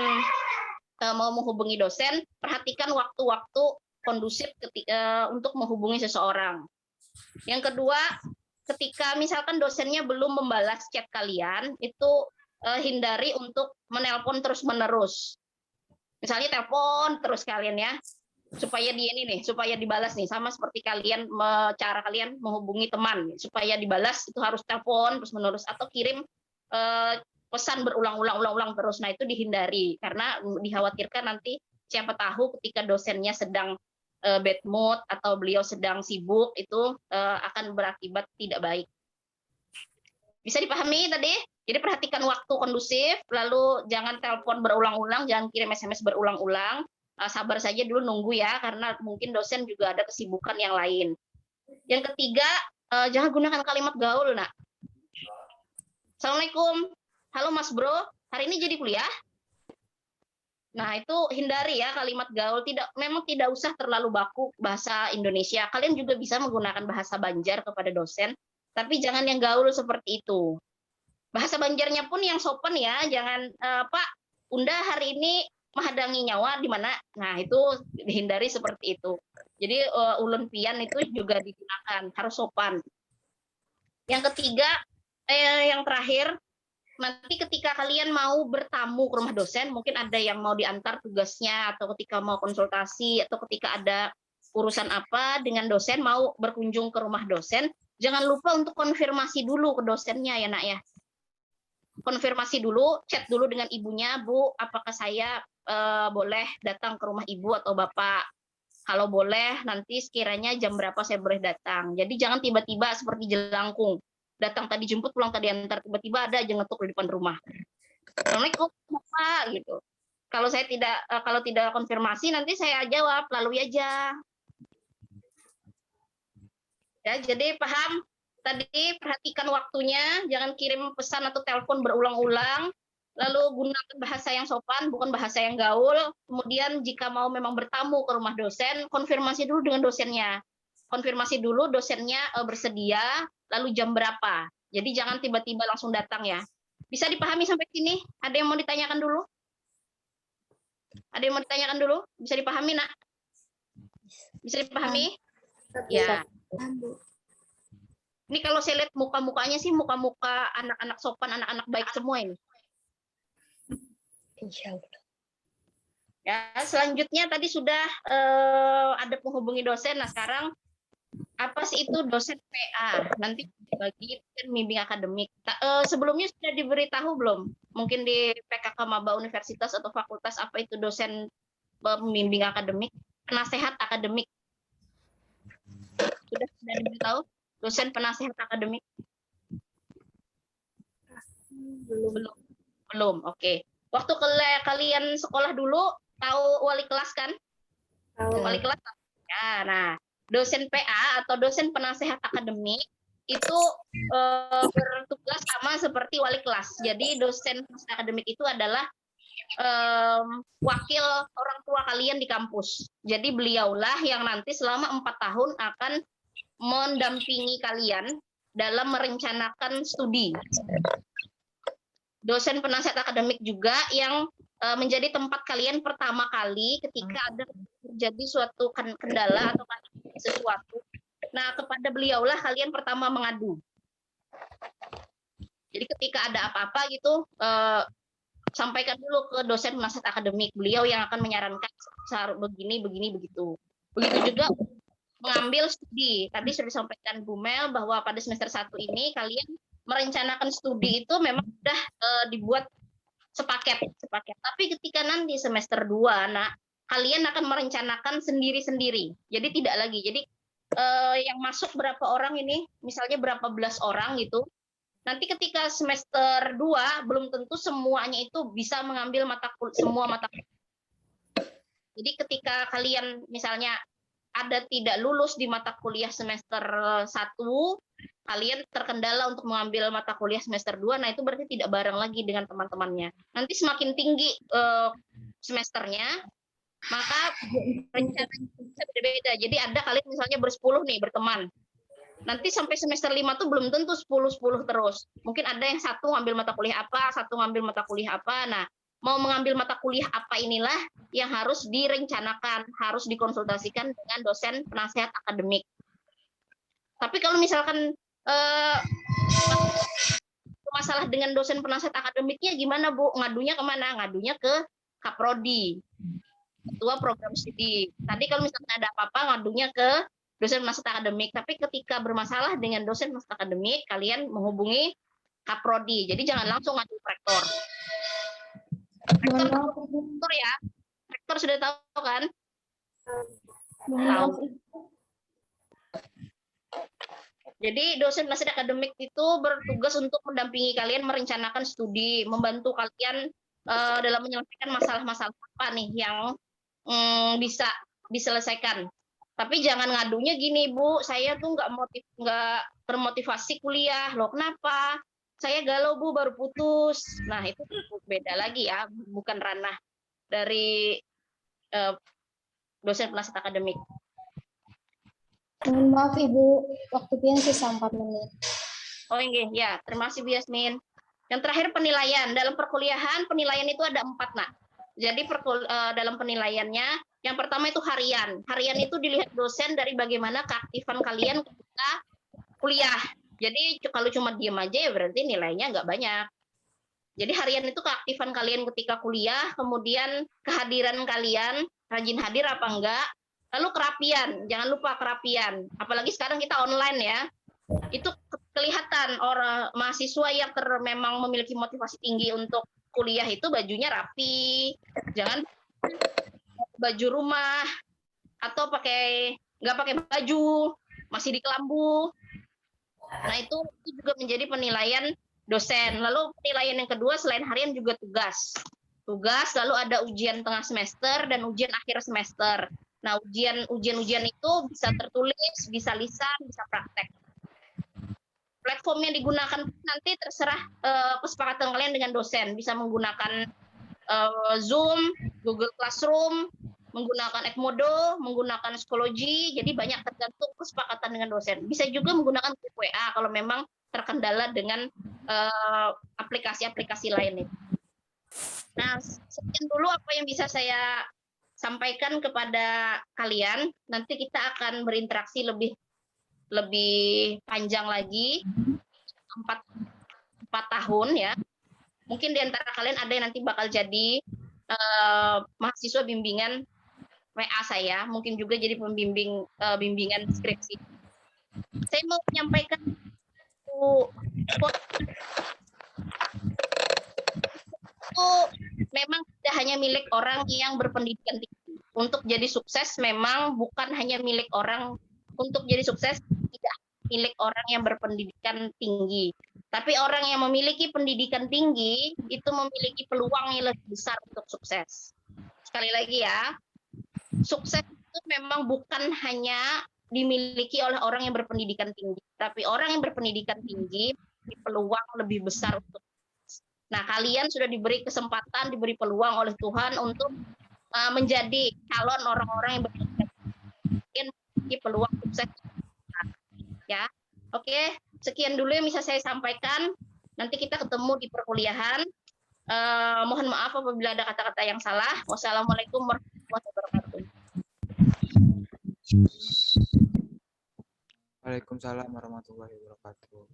mau menghubungi dosen, perhatikan waktu-waktu kondusif untuk menghubungi seseorang. Yang kedua, ketika misalkan dosennya belum membalas chat kalian, itu hindari untuk menelpon terus-menerus. Misalnya telepon terus kalian ya, supaya supaya dibalas nih, sama seperti kalian cara kalian menghubungi teman, supaya dibalas itu harus telepon terus-menerus atau kirim pesan berulang-ulang terus. Nah, itu dihindari karena dikhawatirkan nanti siapa tahu ketika dosennya sedang bad mood atau beliau sedang sibuk, itu akan berakibat tidak baik. Bisa dipahami tadi? Jadi perhatikan waktu kondusif, lalu jangan telepon berulang-ulang, jangan kirim SMS berulang-ulang. Sabar saja dulu, nunggu ya, karena mungkin dosen juga ada kesibukan yang lain. Yang ketiga, jangan gunakan kalimat gaul, nak. Assalamualaikum, halo Mas Bro, hari ini jadi kuliah? Nah, itu hindari ya kalimat gaul. Memang tidak usah terlalu baku bahasa Indonesia. Kalian juga bisa menggunakan bahasa Banjar kepada dosen, tapi jangan yang gaul seperti itu. Bahasa Banjarnya pun yang sopan ya, jangan Pak, Unda hari ini menghadangi nyawa di mana. Nah, itu dihindari seperti itu. Jadi ulun pian itu juga digunakan, harus sopan. Yang ketiga, yang terakhir, nanti ketika kalian mau bertamu ke rumah dosen, mungkin ada yang mau diantar tugasnya, atau ketika mau konsultasi, atau ketika ada urusan apa dengan dosen, mau berkunjung ke rumah dosen, jangan lupa untuk konfirmasi dulu ke dosennya ya nak ya. Konfirmasi dulu, chat dulu dengan ibunya, Bu, apakah saya boleh datang ke rumah ibu atau bapak? Kalau boleh, nanti sekiranya jam berapa saya boleh datang. Jadi jangan tiba-tiba seperti jelangkung. Datang tadi jemput, pulang tadi antar, tiba-tiba ada aja ngetuk di depan rumah. Assalamualaikum, Bapak, gitu. Kalau tidak konfirmasi, nanti saya jawab, lalui aja. Ya, jadi paham? Tadi perhatikan waktunya, jangan kirim pesan atau telepon berulang-ulang. Lalu gunakan bahasa yang sopan, bukan bahasa yang gaul. Kemudian jika mau memang bertamu ke rumah dosen, konfirmasi dulu dengan dosennya. Konfirmasi dulu dosennya bersedia, lalu jam berapa. Jadi jangan tiba-tiba langsung datang ya. Bisa dipahami sampai sini? Ada yang mau ditanyakan dulu? Ada yang mau ditanyakan dulu? Bisa dipahami, Nak? Bisa dipahami? Ya. Ini kalau saya lihat muka-mukanya sih muka-muka anak-anak sopan, anak-anak baik semua ini. Insya Allah. Ya, selanjutnya tadi sudah ada menghubungi dosen. Nah, sekarang apa sih itu dosen PA? Nanti bagi pembimbing akademik. Sebelumnya sudah diberitahu belum? Mungkin di PKK Maba Universitas atau fakultas apa itu dosen pembimbing akademik, penasehat akademik. Sudah diberitahu? Dosen penasehat akademik? Belum. Oke. Waktu kalian sekolah dulu, tahu wali kelas kan? Wali kelas. Ya, nah, dosen PA atau dosen penasehat akademik itu bertugas sama seperti wali kelas. Jadi dosen penasehat akademik itu adalah wakil orang tua kalian di kampus. Jadi beliaulah yang nanti selama 4 tahun akan mendampingi kalian dalam merencanakan studi. Dosen penasihat akademik juga yang menjadi tempat kalian pertama kali ketika ada terjadi suatu kendala atau sesuatu. Nah, kepada beliaulah kalian pertama mengadu. Jadi ketika ada apa-apa gitu, sampaikan dulu ke dosen penasihat akademik. Beliau yang akan menyarankan begini, begitu. Begitu juga mengambil studi. Tadi sudah disampaikan Bu Mel bahwa pada semester 1 ini kalian merencanakan studi itu memang sudah dibuat sepaket. Tapi ketika nanti semester 2, nah kalian akan merencanakan sendiri-sendiri. Jadi tidak lagi. Jadi yang masuk berapa orang ini, misalnya berapa belas orang gitu. Nanti ketika semester 2 belum tentu semuanya itu bisa mengambil semua mata kuliah. Jadi ketika kalian misalnya ada tidak lulus di mata kuliah semester 1, kalian terkendala untuk mengambil mata kuliah semester 2, nah itu berarti tidak bareng lagi dengan teman-temannya. Nanti semakin tinggi semesternya, maka rencananya bisa beda-beda. Jadi ada kalian misalnya bersepuluh nih berteman. Nanti sampai semester 5 tuh belum tentu 10 terus. Mungkin ada yang satu ngambil mata kuliah apa, satu ngambil mata kuliah apa. Nah, mau mengambil mata kuliah apa inilah yang harus direncanakan, harus dikonsultasikan dengan dosen penasehat akademik. Tapi kalau misalkan masalah dengan dosen penasehat akademiknya gimana Bu? Ngadunya kemana? Ngadunya ke Kaprodi, Ketua Program Studi. Tadi kalau misalkan ada apa-apa ngadunya ke dosen penasehat akademik. Tapi ketika bermasalah dengan dosen penasehat akademik, kalian menghubungi Kaprodi. Jadi jangan langsung ngadu rektor. Rektor ya. Rektor sudah tahu kan? Tahu. Jadi dosen penasehat akademik itu bertugas untuk mendampingi kalian merencanakan studi, membantu kalian dalam menyelesaikan masalah-masalah apa nih yang bisa diselesaikan. Tapi jangan ngadunya gini, Bu, saya tuh nggak termotivasi kuliah. Loh, kenapa? Saya galau, Bu, baru putus. Nah, itu beda lagi ya, bukan ranah dari dosen penasihat akademik. Mohon maaf Ibu, waktu pian sisa 4 menit. Oh enggak, ya. Terima kasih Bu Yasmin. Yang terakhir penilaian. Dalam perkuliahan penilaian itu ada 4, Nak. Jadi dalam penilaiannya, yang pertama itu harian. Harian itu dilihat dosen dari bagaimana keaktifan kalian ketika kuliah. Jadi kalau cuma diem aja ya berarti nilainya nggak banyak. Jadi harian itu keaktifan kalian ketika kuliah, kemudian kehadiran kalian, rajin hadir apa enggak, lalu kerapian, jangan lupa kerapian. Apalagi sekarang kita online ya, itu kelihatan orang mahasiswa yang memang memiliki motivasi tinggi untuk kuliah itu bajunya rapi, jangan baju rumah atau nggak pakai baju, masih di kelambu. Nah itu juga menjadi penilaian dosen. Lalu penilaian yang kedua selain harian juga tugas. Tugas, lalu ada ujian tengah semester dan ujian akhir semester. Nah ujian itu bisa tertulis, bisa lisan, bisa praktek. Platform yang digunakan nanti terserah kesepakatan kalian dengan dosen. Bisa menggunakan Zoom, Google Classroom, menggunakan Edmodo, menggunakan Psikologi. Jadi banyak tergantung kesepakatan dengan dosen. Bisa juga menggunakan grup WA kalau memang terkendala dengan aplikasi-aplikasi lain itu. Nah, sekian dulu apa yang bisa saya sampaikan kepada kalian. Nanti kita akan berinteraksi lebih panjang lagi, 4 tahun ya. Mungkin di antara kalian ada yang nanti bakal jadi mahasiswa bimbingan WA saya, mungkin juga jadi pembimbing bimbingan skripsi. Saya mau menyampaikan itu memang tidak hanya milik orang yang berpendidikan tinggi. Untuk jadi sukses memang bukan hanya milik orang. Untuk jadi sukses tidak milik orang yang berpendidikan tinggi. Tapi orang yang memiliki pendidikan tinggi itu memiliki peluang yang lebih besar untuk sukses. Sekali lagi ya, sukses itu memang bukan hanya dimiliki oleh orang yang berpendidikan tinggi, tapi orang yang berpendidikan tinggi memiliki peluang lebih besar untuk sukses. Nah, kalian sudah diberi kesempatan, diberi peluang oleh Tuhan untuk menjadi calon orang-orang yang berpendidikan tinggi, memiliki peluang sukses. Ya, oke. Sekian dulu yang bisa saya sampaikan. Nanti kita ketemu di perkuliahan. Mohon maaf apabila ada kata-kata yang salah. Wassalamualaikum warahmatullahi wabarakatuh. Waalaikumsalam warahmatullahi wabarakatuh.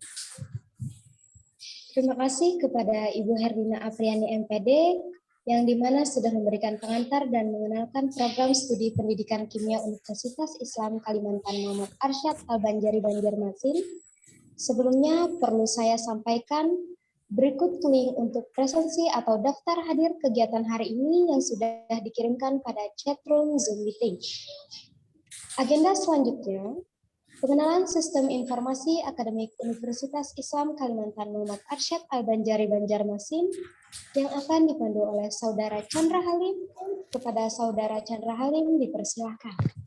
Terima kasih kepada Ibu Herlina Apriani MPD, yang dimana sudah memberikan pengantar dan mengenalkan program studi pendidikan kimia Universitas Islam Kalimantan Muhammad Arsyad Al-Banjari Banjarmasin. Sebelumnya perlu saya sampaikan berikut link untuk presensi atau daftar hadir kegiatan hari ini yang sudah dikirimkan pada chatroom Zoom Meeting. Agenda selanjutnya, pengenalan sistem informasi akademik Universitas Islam Kalimantan Muhammad Arsyad Al-Banjari Banjarmasin yang akan dipandu oleh Saudara Chandra Halim. Kepada Saudara Chandra Halim dipersilahkan.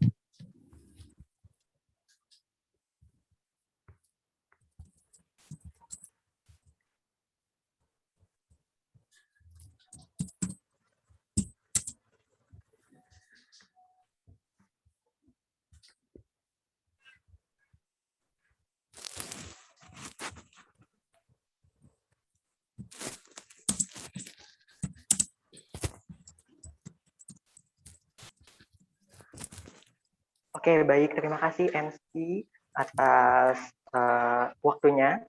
Oke, baik. Terima kasih MC atas waktunya.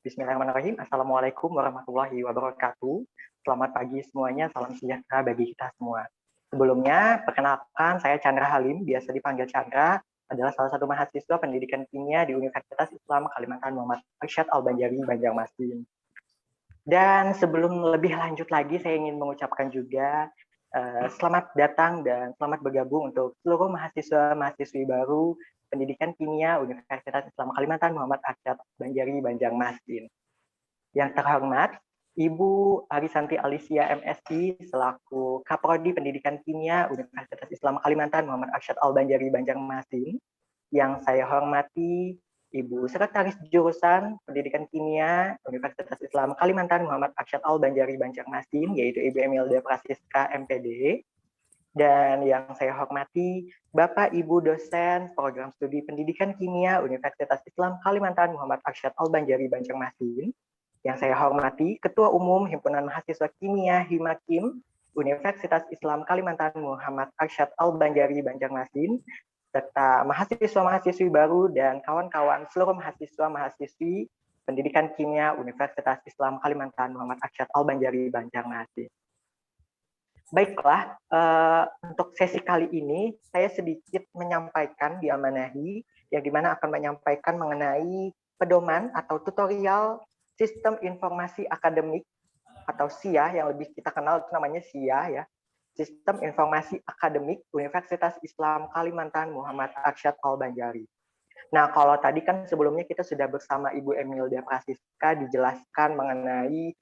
Bismillahirrahmanirrahim. Assalamualaikum warahmatullahi wabarakatuh. Selamat pagi semuanya. Salam sejahtera bagi kita semua. Sebelumnya, perkenalkan saya Chandra Halim, biasa dipanggil Chandra, adalah salah satu mahasiswa pendidikan kimia di Universitas Islam Kalimantan Muhammad Arsyad Al-Banjari Banjarmasin. Dan sebelum lebih lanjut lagi, saya ingin mengucapkan juga selamat datang dan selamat bergabung untuk seluruh mahasiswa-mahasiswi baru Pendidikan Kimia Universitas Islam Kalimantan Muhammad Arsyad Banjari Banjarmasin. Yang terhormat, Ibu Arisanti Alicia MSc selaku Kaprodi Pendidikan Kimia Universitas Islam Kalimantan Muhammad Arsyad Al-Banjari Banjarmasin. Yang saya hormati Ibu Sekretaris Jurusan Pendidikan Kimia Universitas Islam Kalimantan Muhammad Arsyad Al-Banjari Banjarmasin, yaitu Ibu Emilda Prasiska MPD. Dan yang saya hormati Bapak Ibu dosen Program Studi Pendidikan Kimia Universitas Islam Kalimantan Muhammad Arsyad Al-Banjari Banjarmasin. Yang saya hormati Ketua Umum Himpunan Mahasiswa Kimia Himakim Universitas Islam Kalimantan Muhammad Arsyad Al-Banjari Banjarmasin, serta mahasiswa-mahasiswi baru dan kawan-kawan seluruh mahasiswa-mahasiswi Pendidikan Kimia Universitas Islam Kalimantan Muhammad Arsyad Al-Banjari Banjarmasin. Baiklah, untuk sesi kali ini saya sedikit menyampaikan diamanahi, yang dimana akan menyampaikan mengenai pedoman atau tutorial Sistem Informasi Akademik atau SIA, yang lebih kita kenal itu namanya SIA ya. Sistem Informasi Akademik Universitas Islam Kalimantan Muhammad Arsyad Al-Banjari. Nah, kalau tadi kan sebelumnya kita sudah bersama Ibu Emilda Prasiska dijelaskan mengenai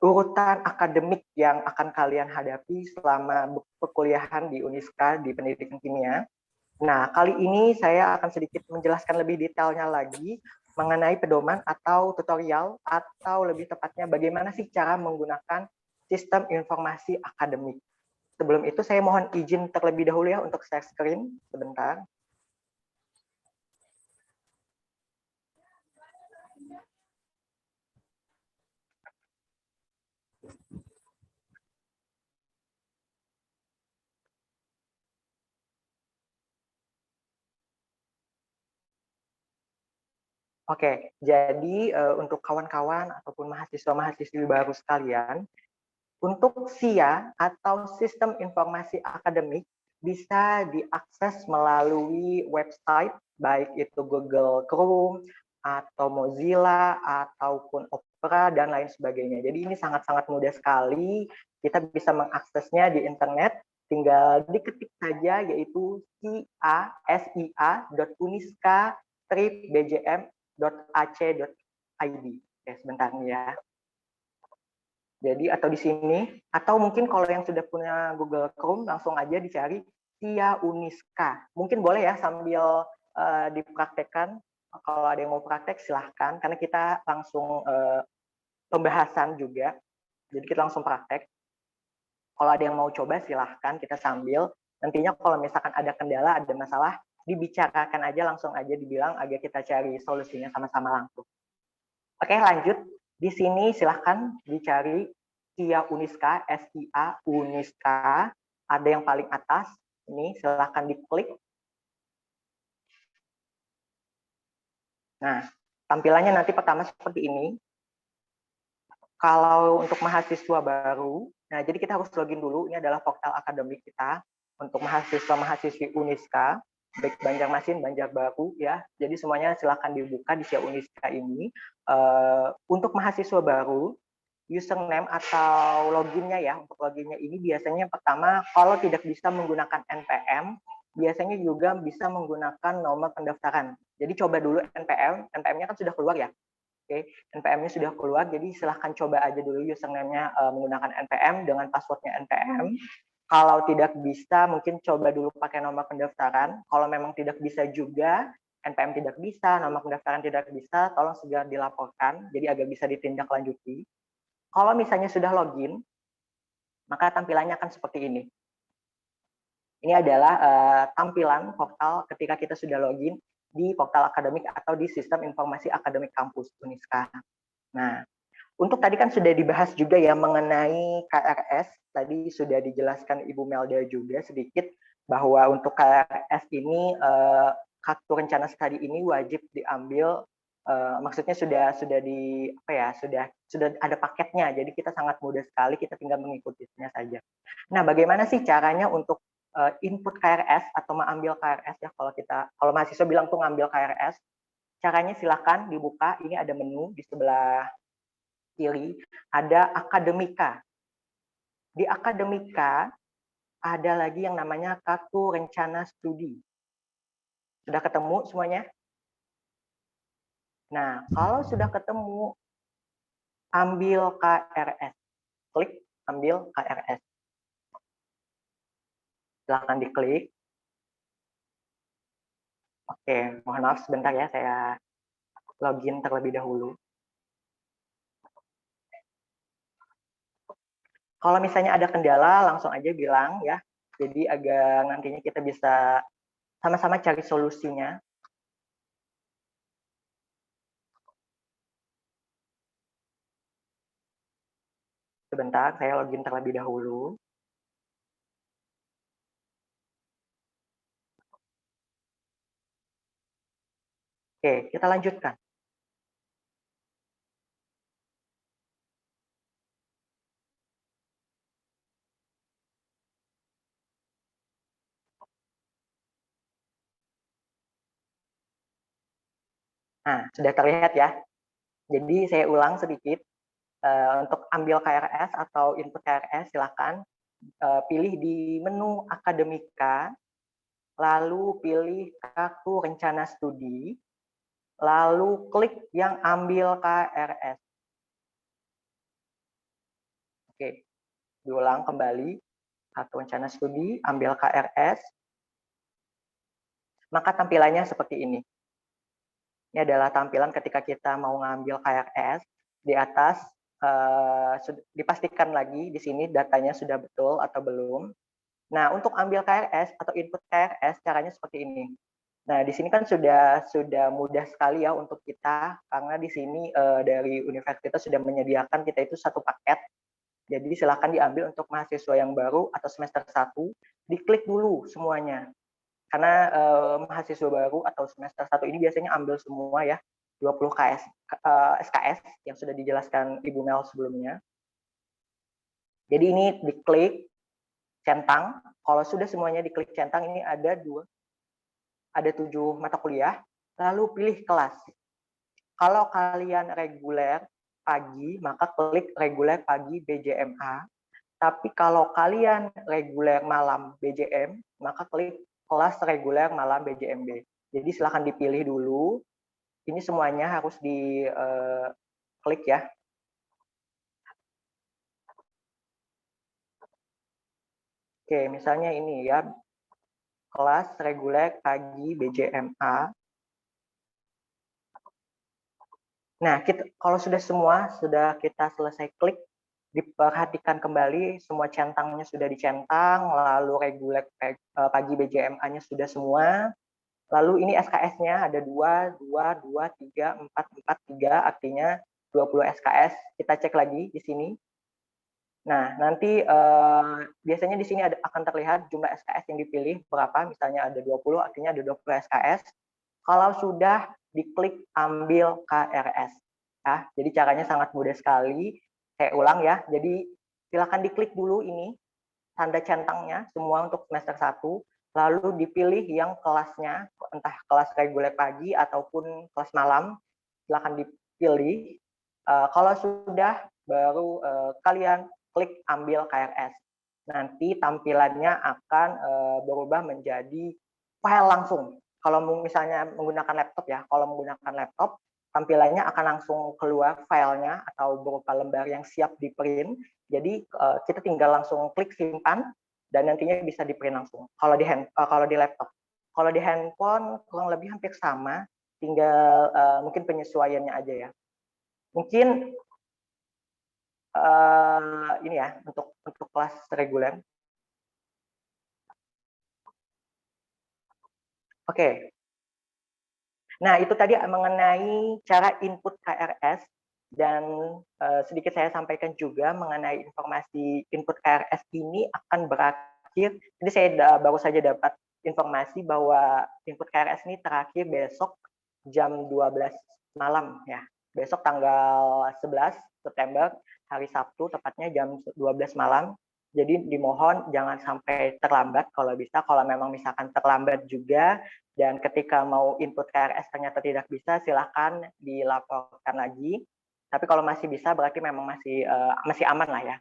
urutan akademik yang akan kalian hadapi selama perkuliahan di Uniska di Pendidikan Kimia. Nah, kali ini saya akan sedikit menjelaskan lebih detailnya lagi mengenai pedoman atau tutorial, atau lebih tepatnya bagaimana sih cara menggunakan Sistem Informasi Akademik. Sebelum itu saya mohon izin terlebih dahulu ya untuk share screen sebentar. Oke, jadi untuk kawan-kawan ataupun mahasiswa-mahasiswi baru sekalian, untuk SIA atau Sistem Informasi Akademik bisa diakses melalui website, baik itu Google Chrome, atau Mozilla, ataupun Opera, dan lain sebagainya. Jadi ini sangat-sangat mudah sekali, kita bisa mengaksesnya di internet, tinggal diketik saja, yaitu sia.uniska-bjm.ac.id. Oke, sebentar nih ya. Jadi atau di sini, atau mungkin kalau yang sudah punya Google Chrome langsung aja dicari SIA Uniska. Mungkin boleh ya sambil dipraktekkan. Kalau ada yang mau praktek silahkan, karena kita langsung pembahasan juga. Jadi kita langsung praktek. Kalau ada yang mau coba silahkan kita sambil. Nantinya kalau misalkan ada kendala, ada masalah, dibicarakan aja, langsung aja dibilang agar kita cari solusinya sama-sama langsung. Oke, lanjut. Di sini silahkan dicari SIA Uniska, SIA Uniska. Ada yang paling atas, ini silahkan diklik. Nah, tampilannya nanti pertama seperti ini. Kalau untuk mahasiswa baru, nah jadi kita harus login dulu. Ini adalah portal akademik kita untuk mahasiswa-mahasiswi Uniska, baik Banjarmasin, Banjarbaru ya. Jadi semuanya silakan dibuka di SIA Uniska ini. Untuk mahasiswa baru, username atau loginnya ya, untuk loginnya ini biasanya pertama kalau tidak bisa menggunakan NPM, biasanya juga bisa menggunakan nomor pendaftaran. Jadi coba dulu NPM-nya kan sudah keluar ya. Oke, NPM-nya sudah keluar, jadi silahkan coba aja dulu username-nya menggunakan NPM dengan password-nya NPM. Kalau tidak bisa, mungkin coba dulu pakai nomor pendaftaran. Kalau memang tidak bisa juga, NPM tidak bisa, nomor pendaftaran tidak bisa, tolong segera dilaporkan, jadi agar bisa ditindaklanjuti. Kalau misalnya sudah login, maka tampilannya akan seperti ini. Ini adalah tampilan portal ketika kita sudah login di portal akademik atau di Sistem Informasi Akademik Kampus Uniska. Nah, untuk tadi kan sudah dibahas juga ya mengenai KRS, tadi sudah dijelaskan Ibu Melda juga sedikit bahwa untuk KRS ini kartu rencana studi ini wajib diambil, maksudnya sudah di apa ya, sudah ada paketnya, jadi kita sangat mudah sekali, kita tinggal mengikutinya saja. Nah, bagaimana sih caranya untuk input KRS atau mengambil KRS ya, kalau mahasiswa bilang tuh ngambil KRS, caranya silakan dibuka, ini ada menu di sebelah kiri, ada akademika. Di akademika ada lagi yang namanya kartu rencana studi. Sudah ketemu semuanya? Nah, kalau sudah ketemu, ambil KRS. Klik ambil KRS. Silahkan diklik. Oke, mohon maaf sebentar ya, saya login terlebih dahulu. Kalau misalnya ada kendala, langsung aja bilang ya. Jadi agar nantinya kita bisa sama-sama cari solusinya. Sebentar, saya login terlebih dahulu. Oke, kita lanjutkan. Nah, sudah terlihat ya. Jadi saya ulang sedikit. Untuk ambil KRS atau input KRS, silakan pilih di menu akademika, lalu pilih kartu rencana studi, lalu klik yang ambil KRS. Oke, diulang kembali. Kartu rencana studi, ambil KRS. Maka tampilannya seperti ini. Ini adalah tampilan ketika kita mau ngambil KRS. Di atas dipastikan lagi di sini datanya sudah betul atau belum. Nah, untuk ambil KRS atau input KRS caranya seperti ini. Nah, di sini kan sudah mudah sekali ya untuk kita, karena di sini dari universitas sudah menyediakan kita itu satu paket. Jadi silakan diambil untuk mahasiswa yang baru atau semester 1, diklik dulu semuanya. Karena mahasiswa baru atau semester 1 ini biasanya ambil semua ya, 20 SKS yang sudah dijelaskan Ibu Mel sebelumnya. Jadi ini diklik centang. Kalau sudah semuanya diklik centang, ini ada 7 mata kuliah, lalu pilih kelas. Kalau kalian reguler pagi, maka klik reguler pagi BJMA. Tapi kalau kalian reguler malam BJM, maka klik kelas reguler malam BJMB. Jadi silahkan dipilih dulu. Ini semuanya harus diklik ya. Oke, misalnya ini ya, kelas reguler pagi BJMA. Nah, kalau sudah kita selesai klik, diperhatikan kembali semua centangnya sudah dicentang, lalu reguler pagi BJMA-nya sudah semua. Lalu ini SKS-nya ada 2, 3, 4, 3, artinya 20 SKS. Kita cek lagi di sini. Nah, nanti biasanya di sini akan terlihat jumlah SKS yang dipilih berapa, misalnya ada 20, artinya ada 20 SKS. Kalau sudah diklik ambil KRS. Ya, jadi caranya sangat mudah sekali. Saya ulang ya, jadi silakan diklik dulu ini, tanda centangnya semua untuk semester 1, lalu dipilih yang kelasnya, entah kelas reguler pagi ataupun kelas malam, silakan dipilih. Kalau sudah, baru kalian klik ambil KRS. Nanti tampilannya akan berubah menjadi file langsung. Kalau misalnya menggunakan laptop ya, kalau menggunakan laptop, tampilannya akan langsung keluar filenya atau berupa lembar yang siap di print. Jadi kita tinggal langsung klik simpan dan nantinya bisa di print langsung. Kalau di laptop, kalau di handphone kurang lebih hampir sama, tinggal mungkin penyesuaiannya aja ya. Mungkin ini ya untuk kelas reguler. Oke. Nah, itu tadi mengenai cara input KRS, dan sedikit saya sampaikan juga mengenai informasi input KRS ini akan berakhir. Jadi saya baru saja dapat informasi bahwa input KRS ini terakhir besok jam 12 malam ya. Besok tanggal 11 September, hari Sabtu, tepatnya jam 12 malam. Jadi dimohon jangan sampai terlambat kalau bisa. Kalau memang misalkan terlambat juga dan ketika mau input KRS ternyata tidak bisa, silakan dilaporkan lagi. Tapi kalau masih bisa berarti memang masih aman lah ya.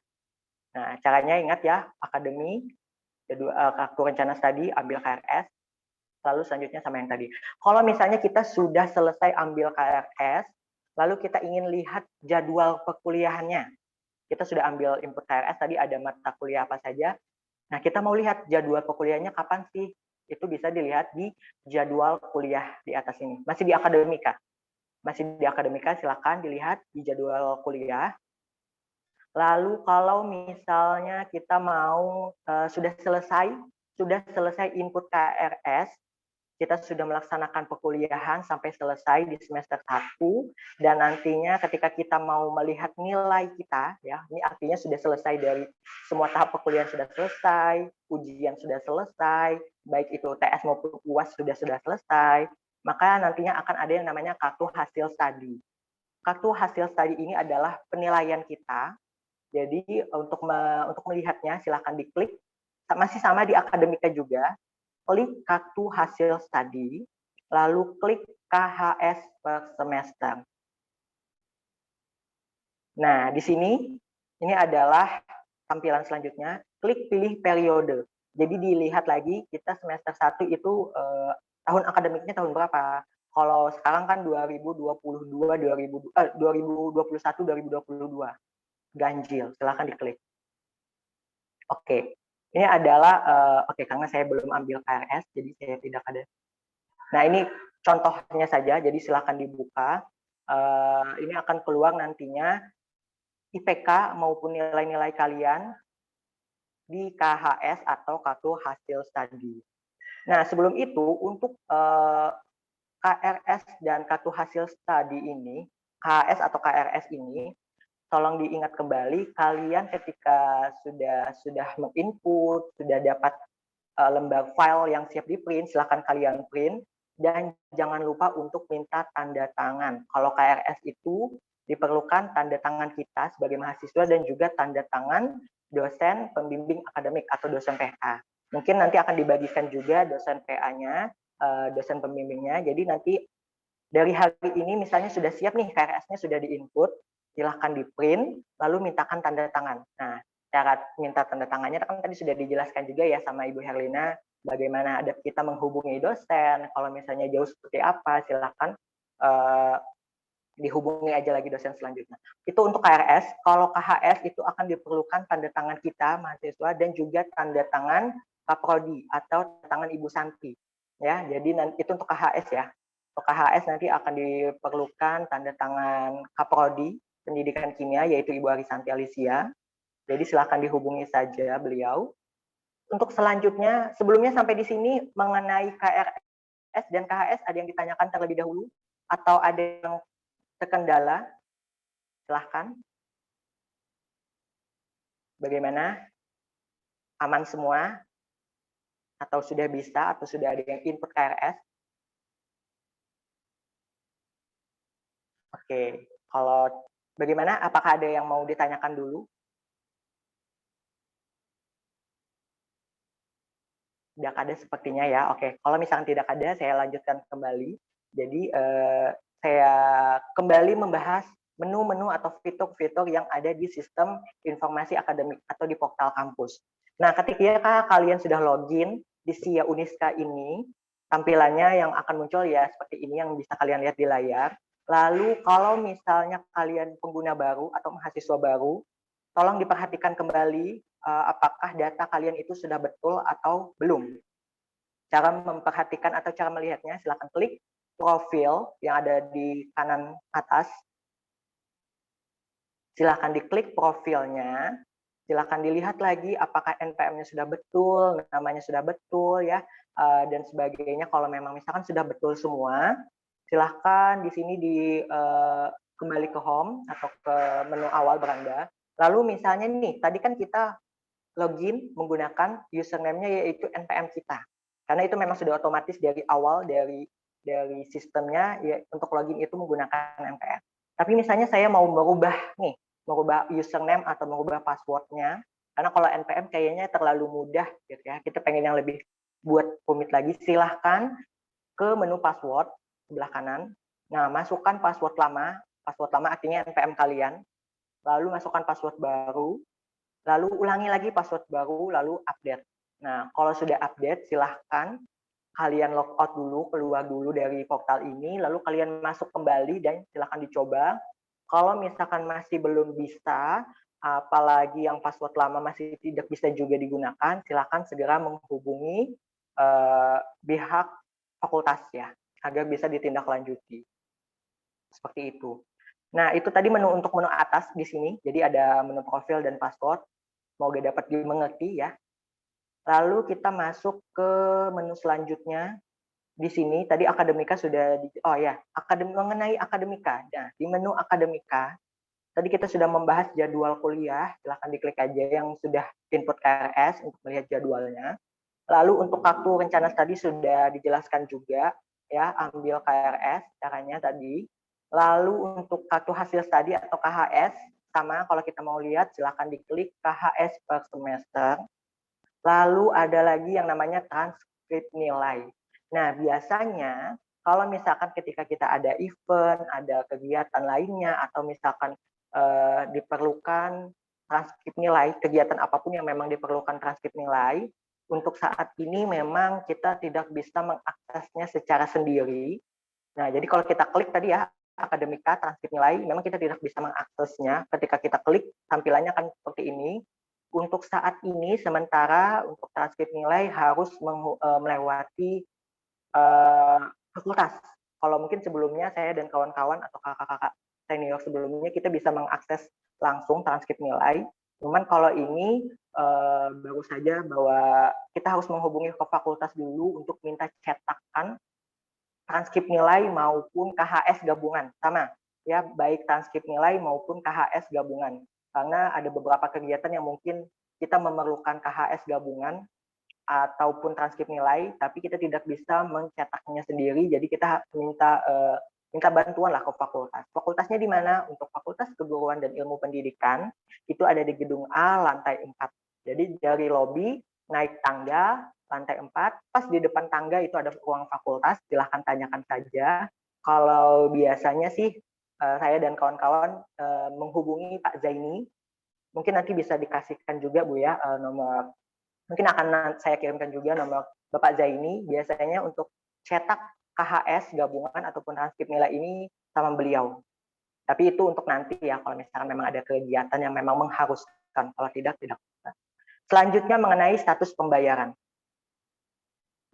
Nah, caranya ingat ya, akademi, kartu rencana studi, ambil KRS, lalu selanjutnya sama yang tadi. Kalau misalnya kita sudah selesai ambil KRS, lalu kita ingin lihat jadwal perkuliahannya. Kita sudah ambil input KRS, tadi ada mata kuliah apa saja. Nah, kita mau lihat jadwal perkuliahannya kapan sih? itu bisa dilihat di jadwal kuliah di atas ini. Masih di akademika. Silakan dilihat di jadwal kuliah. Lalu kalau misalnya kita mau sudah selesai input KRS, kita sudah melaksanakan perkuliahan sampai selesai di semester 1, dan nantinya ketika kita mau melihat nilai kita, ya, ini artinya sudah selesai dari semua tahap perkuliahan sudah selesai, ujian sudah selesai, baik itu UTS maupun UAS sudah selesai, maka nantinya akan ada yang namanya kartu hasil studi. Kartu hasil studi ini adalah penilaian kita. Jadi untuk melihatnya silahkan diklik, masih sama di akademika juga, klik kartu hasil studi, lalu klik KHS per semester. Nah, di sini ini adalah tampilan selanjutnya, klik pilih periode. Jadi dilihat lagi kita semester 1 itu tahun akademiknya tahun berapa. Kalau sekarang kan 2021 2022. Ganjil, silahkan diklik. Oke, ini adalah karena saya belum ambil KRS, jadi saya tidak ada. Nah, ini contohnya saja, jadi silahkan dibuka. Ini akan keluar nantinya IPK maupun nilai-nilai kalian di KHS atau kartu hasil studi. Nah, sebelum itu untuk KRS dan kartu hasil studi ini, KHS atau KRS ini, tolong diingat kembali, kalian ketika sudah menginput, sudah dapat lembar file yang siap di print, silakan kalian print, dan jangan lupa untuk minta tanda tangan. Kalau KRS itu diperlukan tanda tangan kita sebagai mahasiswa dan juga tanda tangan dosen pembimbing akademik atau dosen PA. Mungkin nanti akan dibagikan juga dosen PA-nya, dosen pembimbingnya. Jadi nanti dari hari ini misalnya sudah siap nih, KRS-nya sudah diinput, silahkan di print, lalu mintakan tanda tangan. Nah, cara minta tanda tangannya kan tadi sudah dijelaskan juga ya sama Ibu Herlina, bagaimana ada kita menghubungi dosen, kalau misalnya jauh seperti apa, silahkan dihubungi aja lagi dosen selanjutnya. Itu untuk KRS. Kalau KHS itu akan diperlukan tanda tangan kita, mahasiswa, dan juga tanda tangan Kaprodi atau tanda tangan Ibu Santi. Ya, jadi nanti itu untuk KHS ya. Untuk KHS nanti akan diperlukan tanda tangan Kaprodi Pendidikan Kimia, yaitu Ibu Arisanti Alicia. Jadi silakan dihubungi saja beliau. Untuk selanjutnya, sebelumnya sampai di sini mengenai KRS dan KHS ada yang ditanyakan terlebih dahulu atau ada yang terkendala? Silahkan. Bagaimana? Aman semua? Atau sudah bisa? Atau sudah ada yang input KRS? Oke, kalau bagaimana? Apakah ada yang mau ditanyakan dulu? Tidak ada sepertinya ya. Oke, kalau misalnya tidak ada, saya lanjutkan kembali. Jadi saya kembali membahas menu-menu atau fitur-fitur yang ada di sistem informasi akademik atau di portal kampus. Nah, ketika kalian sudah login di SIA Uniska ini, tampilannya yang akan muncul ya seperti ini yang bisa kalian lihat di layar. Lalu kalau misalnya kalian pengguna baru atau mahasiswa baru, tolong diperhatikan kembali apakah data kalian itu sudah betul atau belum. Cara memperhatikan atau cara melihatnya, silakan klik profil yang ada di kanan atas. Silakan diklik profilnya. Silakan dilihat lagi apakah NPM-nya sudah betul, namanya sudah betul ya, dan sebagainya. Kalau memang misalkan sudah betul semua, silahkan di sini kembali ke home atau ke menu awal beranda. Lalu misalnya nih, tadi kan kita login menggunakan username-nya yaitu NPM kita. Karena itu memang sudah otomatis dari awal dari sistemnya ya, untuk login itu menggunakan NPM. Tapi misalnya saya mau merubah username atau merubah password-nya, karena kalau NPM kayaknya terlalu mudah gitu ya. Kita pengen yang lebih buat rumit lagi, silahkan ke menu password sebelah kanan. Nah, masukkan password lama artinya NPM kalian, lalu masukkan password baru, lalu ulangi lagi password baru, lalu update. Nah, kalau sudah update, silahkan kalian log out dulu, keluar dulu dari portal ini, lalu kalian masuk kembali dan silahkan dicoba. Kalau misalkan masih belum bisa, apalagi yang password lama masih tidak bisa juga digunakan, silahkan segera menghubungi pihak fakultas ya, agar bisa ditindaklanjuti. Seperti itu. Nah, itu tadi menu untuk menu atas di sini. Jadi ada menu profil dan password. Semoga dapat dimengerti ya. Lalu kita masuk ke menu selanjutnya. Di sini tadi akademika sudah mengenai akademika. Nah, di menu akademika tadi kita sudah membahas jadwal kuliah. Silahkan diklik aja yang sudah input KRS untuk melihat jadwalnya. Lalu untuk kartu rencana tadi sudah dijelaskan juga ya, ambil KRS caranya tadi. Lalu untuk kartu hasil studi atau KHS sama, kalau kita mau lihat silahkan diklik KHS per semester. Lalu ada lagi yang namanya transkrip nilai. Nah, biasanya kalau misalkan ketika kita ada event, ada kegiatan lainnya, atau misalkan diperlukan transkrip nilai, kegiatan apapun yang memang diperlukan transkrip nilai, untuk saat ini memang kita tidak bisa mengaksesnya secara sendiri. Nah, jadi kalau kita klik tadi ya, akademika, transkrip nilai, memang kita tidak bisa mengaksesnya. Ketika kita klik, tampilannya akan seperti ini. Untuk saat ini, sementara untuk transkrip nilai harus melewati fakultas. Kalau mungkin sebelumnya saya dan kawan-kawan atau kakak-kakak senior sebelumnya kita bisa mengakses langsung transkrip nilai. Cuman kalau ini baru saja bahwa kita harus menghubungi ke fakultas dulu untuk minta cetakan transkrip nilai maupun KHS gabungan. Sama ya, baik transkrip nilai maupun KHS gabungan. Karena ada beberapa kegiatan yang mungkin kita memerlukan KHS gabungan ataupun transkrip nilai, tapi kita tidak bisa mencetaknya sendiri, jadi kita minta bantuan lah ke fakultas. Fakultasnya di mana? Untuk Fakultas Keguruan dan Ilmu Pendidikan, itu ada di gedung A, lantai 4. Jadi dari lobi, naik tangga, lantai 4, pas di depan tangga itu ada ruang fakultas, silahkan tanyakan saja. Kalau biasanya sih, saya dan kawan-kawan menghubungi Pak Zaini, mungkin nanti bisa dikasihkan juga Bu ya, nomor. Mungkin akan saya kirimkan juga nomor Bapak Zaini, biasanya untuk cetak KHS gabungan ataupun transkrip nilai ini sama beliau. Tapi itu untuk nanti ya, kalau misalkan memang ada kegiatan yang memang mengharuskan, kalau tidak, tidak. Selanjutnya mengenai status pembayaran.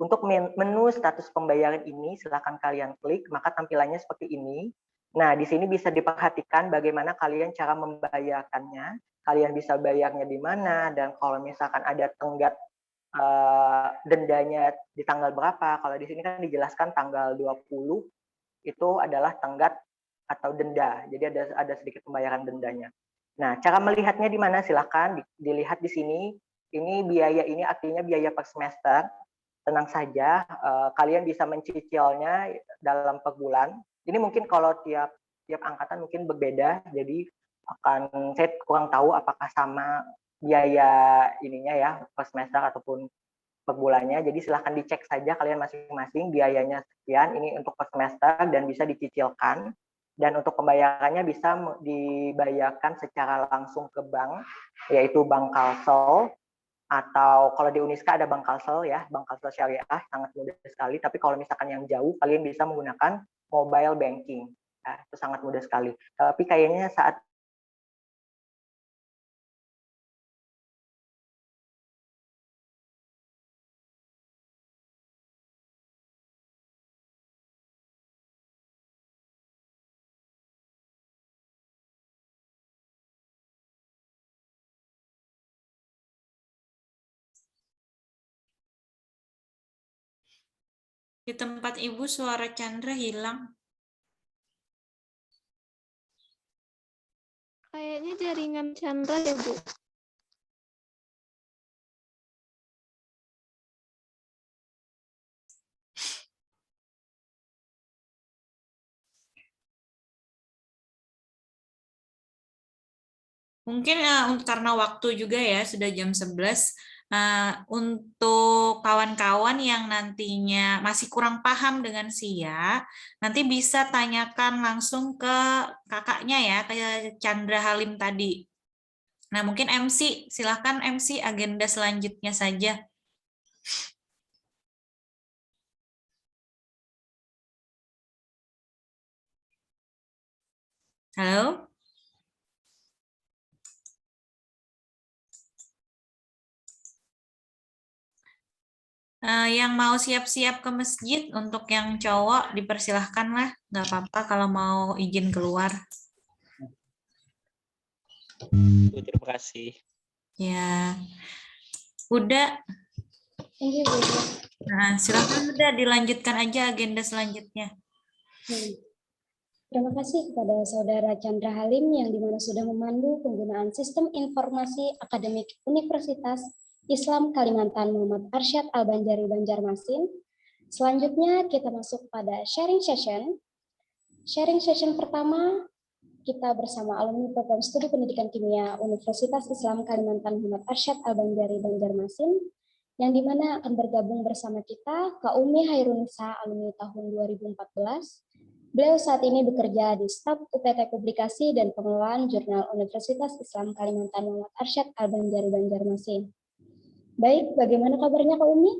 Untuk menu status pembayaran ini, silakan kalian klik, maka tampilannya seperti ini. Nah, di sini bisa diperhatikan bagaimana kalian cara membayarkannya. Kalian bisa bayarnya di mana, dan kalau misalkan ada tenggat dendanya di tanggal berapa. Kalau di sini kan dijelaskan tanggal 20 itu adalah tenggat atau denda. Jadi ada sedikit pembayaran dendanya. Nah, cara melihatnya di mana? Silakan dilihat di sini. Ini biaya ini artinya biaya per semester. Tenang saja, kalian bisa mencicilnya dalam per bulan. Ini mungkin kalau tiap angkatan mungkin berbeda, jadi saya kurang tahu apakah sama biaya ininya ya per semester ataupun per bulannya. Jadi silahkan dicek saja kalian masing-masing biayanya sekian, ini untuk per semester dan bisa dicicilkan. Dan untuk pembayarannya bisa dibayarkan secara langsung ke bank, yaitu Bank Kalsel, atau kalau di Uniska ada Bank Kalsel ya, Bank Kalsel Syariah, sangat mudah sekali. Tapi kalau misalkan yang jauh, kalian bisa menggunakan mobile banking. Ya, itu sangat mudah sekali. Tapi kayaknya saat Di tempat Ibu suara Chandra hilang. Kayaknya jaringan Chandra ya, Bu. Mungkin karena waktu juga ya, sudah jam 11. Untuk kawan-kawan yang nantinya masih kurang paham dengan SIA, nanti bisa tanyakan langsung ke kakaknya ya, ke Chandra Halim tadi. Nah, mungkin MC, silahkan MC agenda selanjutnya saja. Halo? Yang mau siap-siap ke masjid untuk yang cowok dipersilahkan lah, nggak apa-apa kalau mau izin keluar. Terima kasih. Ya, udah. Nah, silakan udah dilanjutkan aja agenda selanjutnya. Terima kasih kepada Saudara Chandra Halim yang dimana sudah memandu penggunaan sistem informasi akademik Universitas Islam Kalimantan Muhammad Arsyad Al-Banjari Banjarmasin. Selanjutnya kita masuk pada sharing session. Sharing session pertama kita bersama alumni program studi pendidikan kimia Universitas Islam Kalimantan Muhammad Arsyad Al-Banjari Banjarmasin, yang dimana akan bergabung bersama kita Kak Umi Hairunisa alumni tahun 2014. Beliau saat ini bekerja di staf UPT Publikasi dan Pengelolaan Jurnal Universitas Islam Kalimantan Muhammad Arsyad Al-Banjari Banjarmasin. Baik, bagaimana kabarnya Kak Umi?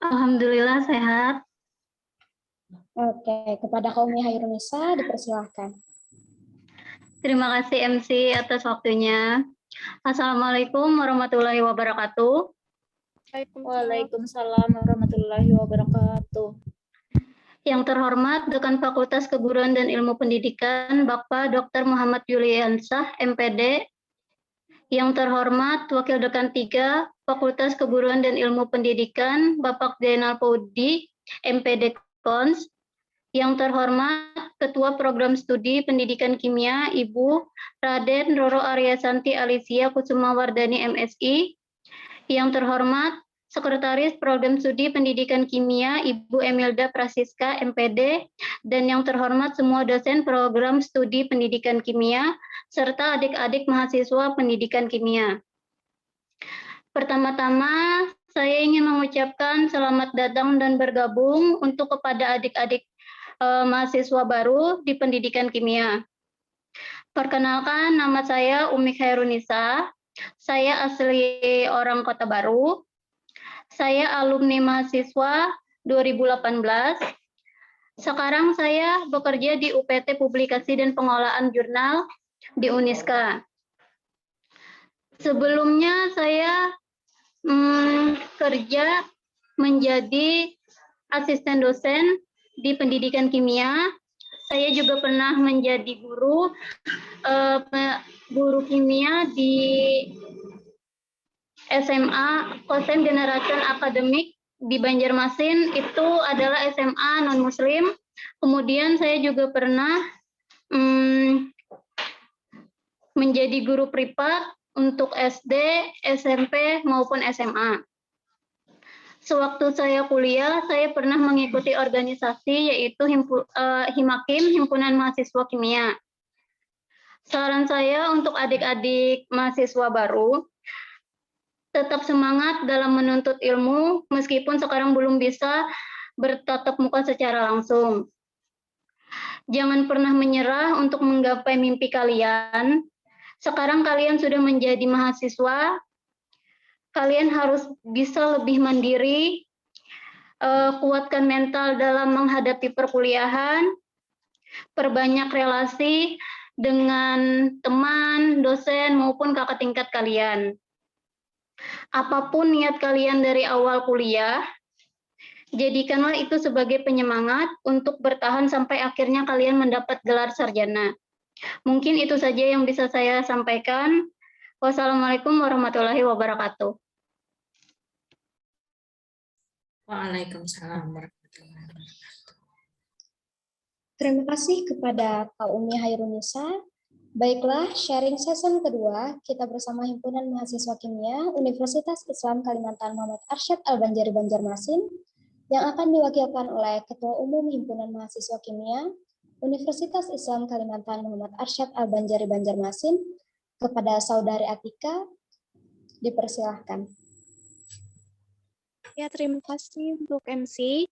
Alhamdulillah sehat. Oke, kepada Kak Umi Hairunisa dipersilahkan. Terima kasih MC atas waktunya. Assalamualaikum warahmatullahi wabarakatuh. Waalaikumsalam warahmatullahi wabarakatuh. Yang terhormat Dekan Fakultas Keguruan dan Ilmu Pendidikan Bapak Dr. Muhammad Yuliansah, MPD. Yang terhormat Wakil Dekan 3 Fakultas Keguruan dan Ilmu Pendidikan Bapak Zainal Paudi, MPD Kons. Yang terhormat Ketua Program Studi Pendidikan Kimia Ibu Raden Roro Aryasanti Alicia Kusumawardani, MSI. Yang terhormat Sekretaris Program Studi Pendidikan Kimia Ibu Emilda Prasiska, MPD. Dan yang terhormat semua dosen Program Studi Pendidikan Kimia serta adik-adik mahasiswa pendidikan kimia. Pertama-tama, saya ingin mengucapkan selamat datang dan bergabung untuk kepada adik-adik mahasiswa baru di pendidikan kimia. Perkenalkan, nama saya Umi Khairunisa. Saya asli orang Kota Baru. Saya alumni mahasiswa 2018. Sekarang saya bekerja di UPT Publikasi dan Pengelolaan Jurnal di Uniska. Sebelumnya saya kerja menjadi asisten dosen di pendidikan kimia. Saya juga pernah menjadi guru kimia di SMA Kosen Generation Akademik di Banjarmasin. Itu adalah SMA non-muslim. Kemudian saya juga pernah menjadi guru privat untuk SD, SMP, maupun SMA. Sewaktu saya kuliah, saya pernah mengikuti organisasi yaitu Himakim, Himpunan Mahasiswa Kimia. Saran saya untuk adik-adik mahasiswa baru, tetap semangat dalam menuntut ilmu meskipun sekarang belum bisa bertatap muka secara langsung. Jangan pernah menyerah untuk menggapai mimpi kalian. Sekarang kalian sudah menjadi mahasiswa, kalian harus bisa lebih mandiri, kuatkan mental dalam menghadapi perkuliahan, perbanyak relasi dengan teman, dosen, maupun kakak tingkat kalian. Apapun niat kalian dari awal kuliah, jadikanlah itu sebagai penyemangat untuk bertahan sampai akhirnya kalian mendapat gelar sarjana. Mungkin itu saja yang bisa saya sampaikan. Wassalamualaikum warahmatullahi wabarakatuh. Waalaikumsalam warahmatullahi wabarakatuh. Terima kasih kepada Kak Umi Hairunisa. Baiklah, sharing session kedua, kita bersama Himpunan Mahasiswa Kimia Universitas Islam Kalimantan Muhammad Arsyad Al-Banjari Banjarmasin, yang akan diwakilkan oleh Ketua Umum Himpunan Mahasiswa Kimia Universitas Islam Kalimantan Muhammad Arsyad Al-Banjari Banjarmasin, kepada Saudari Atika, dipersilahkan. Ya, terima kasih untuk MC.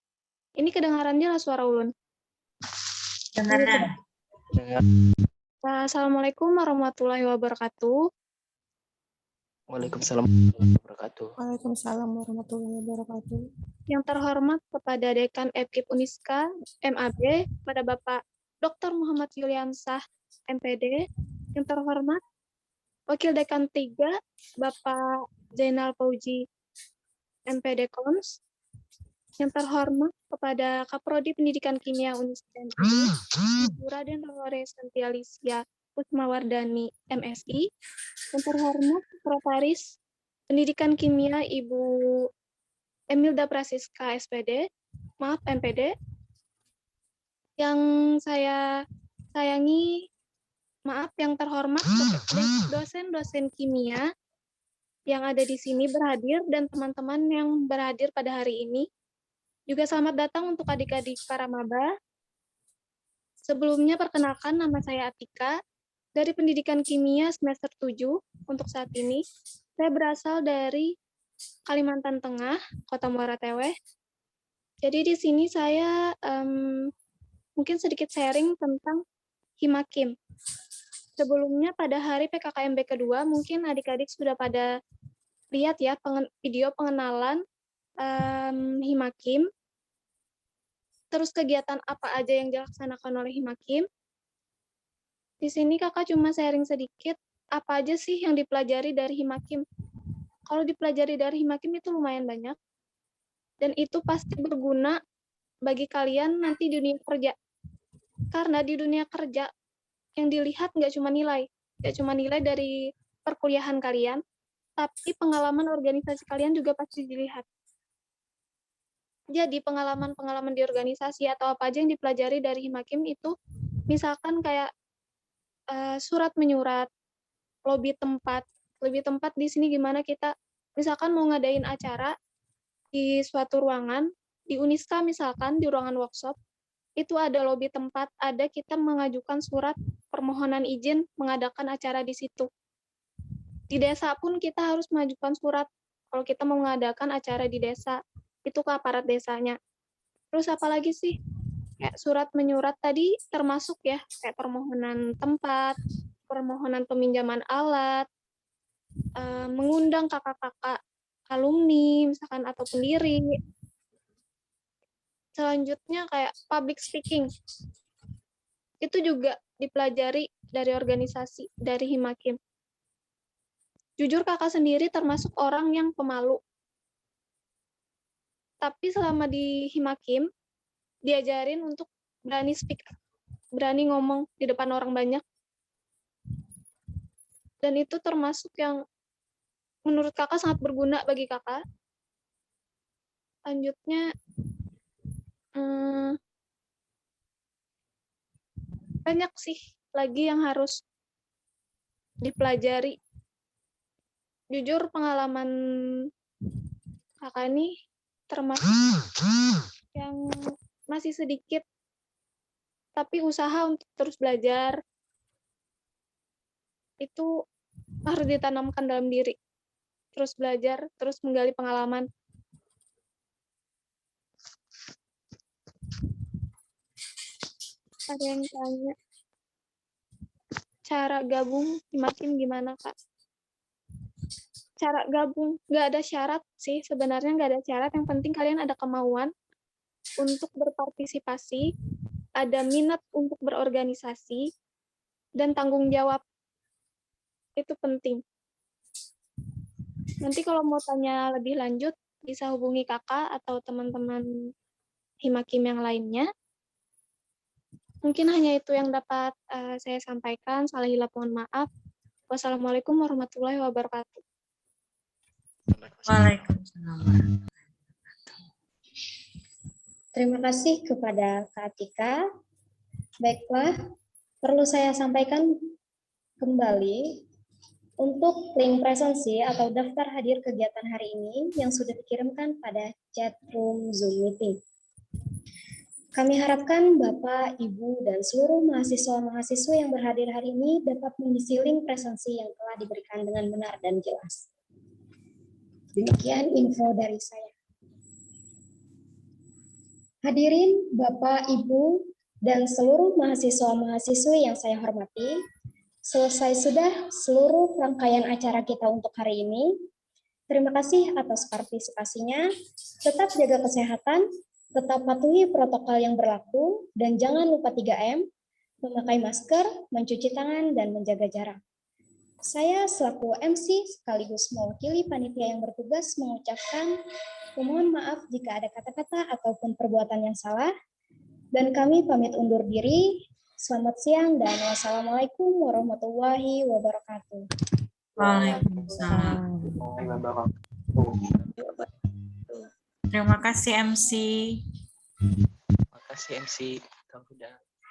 Ini kedengaran jelas suara Ulun? Dengar. Assalamualaikum warahmatullahi wabarakatuh. Waalaikumsalam warahmatullahi wabarakatuh. Waalaikumsalam warahmatullahi wabarakatuh. Yang terhormat kepada Dekan FKIP Uniska, MAB, pada Bapak Dr. Muhammad Yuliansah, MPD. Yang terhormat Wakil Dekan 3, Bapak Zainal Fauzi, MPD Kons. Yang terhormat kepada Kaprodi Pendidikan Kimia Unisden Ibu Raden Rore Santialicia Kusmawardani, MSI. Yang terhormat Sekretaris Pendidikan Kimia Ibu Emilda Prasiska, SPD, maaf MPD. Yang saya sayangi, maaf yang terhormat dosen-dosen kimia yang ada di sini berhadir dan teman-teman yang berhadir pada hari ini. Juga selamat datang untuk adik-adik para maba. Sebelumnya perkenalkan, nama saya Atika dari Pendidikan Kimia semester 7 untuk saat ini. Saya berasal dari Kalimantan Tengah, Kota Muara Teweh. Jadi di sini saya mungkin sedikit sharing tentang Himakim. Sebelumnya pada hari PKKMB kedua, mungkin adik-adik sudah pada lihat ya video pengenalan Himakim. Terus kegiatan apa aja yang dilaksanakan oleh Himakim. Di sini kakak cuma sharing sedikit, apa aja sih yang dipelajari dari Himakim. Kalau dipelajari dari Himakim itu lumayan banyak. Dan itu pasti berguna bagi kalian nanti di dunia kerja. Karena di dunia kerja, yang dilihat nggak cuma nilai. Nggak cuma nilai dari perkuliahan kalian, tapi pengalaman organisasi kalian juga pasti dilihat. Jadi pengalaman-pengalaman di organisasi atau apa aja yang dipelajari dari Himakim itu, misalkan kayak surat menyurat, lobby tempat. Lobby tempat di sini gimana kita, misalkan mau ngadain acara di suatu ruangan, di Uniska misalkan, di ruangan workshop, itu ada lobby tempat, ada kita mengajukan surat permohonan izin mengadakan acara di situ. Di desa pun kita harus mengajukan surat, kalau kita mau mengadakan acara di desa, itu ke aparat desanya. Terus apalagi sih? Kayak surat menyurat tadi termasuk ya, kayak permohonan tempat, permohonan peminjaman alat, mengundang kakak-kakak alumni, misalkan atau pendiri. Selanjutnya kayak public speaking. Itu juga dipelajari dari organisasi, dari Himakim. Jujur kakak sendiri termasuk orang yang pemalu. Tapi selama di Himakim, diajarin untuk berani speak, berani ngomong di depan orang banyak. Dan itu termasuk yang menurut kakak sangat berguna bagi kakak. Lanjutnya, banyak sih lagi yang harus dipelajari. Jujur pengalaman kakak ini termasuk yang masih sedikit, tapi usaha untuk terus belajar itu harus ditanamkan dalam diri. Terus belajar, terus menggali pengalaman. Ada yang tanya, cara gabung Himakim gimana, Kak? Cara gabung, nggak ada syarat sih, sebenarnya nggak ada syarat, yang penting kalian ada kemauan untuk berpartisipasi, ada minat untuk berorganisasi, dan tanggung jawab. Itu penting. Nanti kalau mau tanya lebih lanjut, bisa hubungi kakak atau teman-teman Himakim yang lainnya. Mungkin hanya itu yang dapat saya sampaikan. Salah hilap mohon maaf. Wassalamualaikum warahmatullahi wabarakatuh. Waalaikumsalam. Terima kasih kepada Kak Atika. Baiklah, perlu saya sampaikan kembali untuk link presensi atau daftar hadir kegiatan hari ini yang sudah dikirimkan pada chat room Zoom meeting. Kami harapkan Bapak, Ibu, dan seluruh mahasiswa-mahasiswa yang berhadir hari ini dapat mengisi link presensi yang telah diberikan dengan benar dan jelas. Demikian info dari saya. Hadirin Bapak, Ibu, dan seluruh mahasiswa-mahasiswa yang saya hormati, selesai sudah seluruh rangkaian acara kita untuk hari ini. Terima kasih atas partisipasinya. Tetap jaga kesehatan, tetap patuhi protokol yang berlaku, dan jangan lupa 3M, memakai masker, mencuci tangan, dan menjaga jarak. Saya selaku MC sekaligus mewakili panitia yang bertugas mengucapkan memohon maaf jika ada kata-kata ataupun perbuatan yang salah. Dan kami pamit undur diri. Selamat siang dan wassalamualaikum warahmatullahi wabarakatuh. Waalaikumsalam. Terima kasih MC. Terima kasih MC.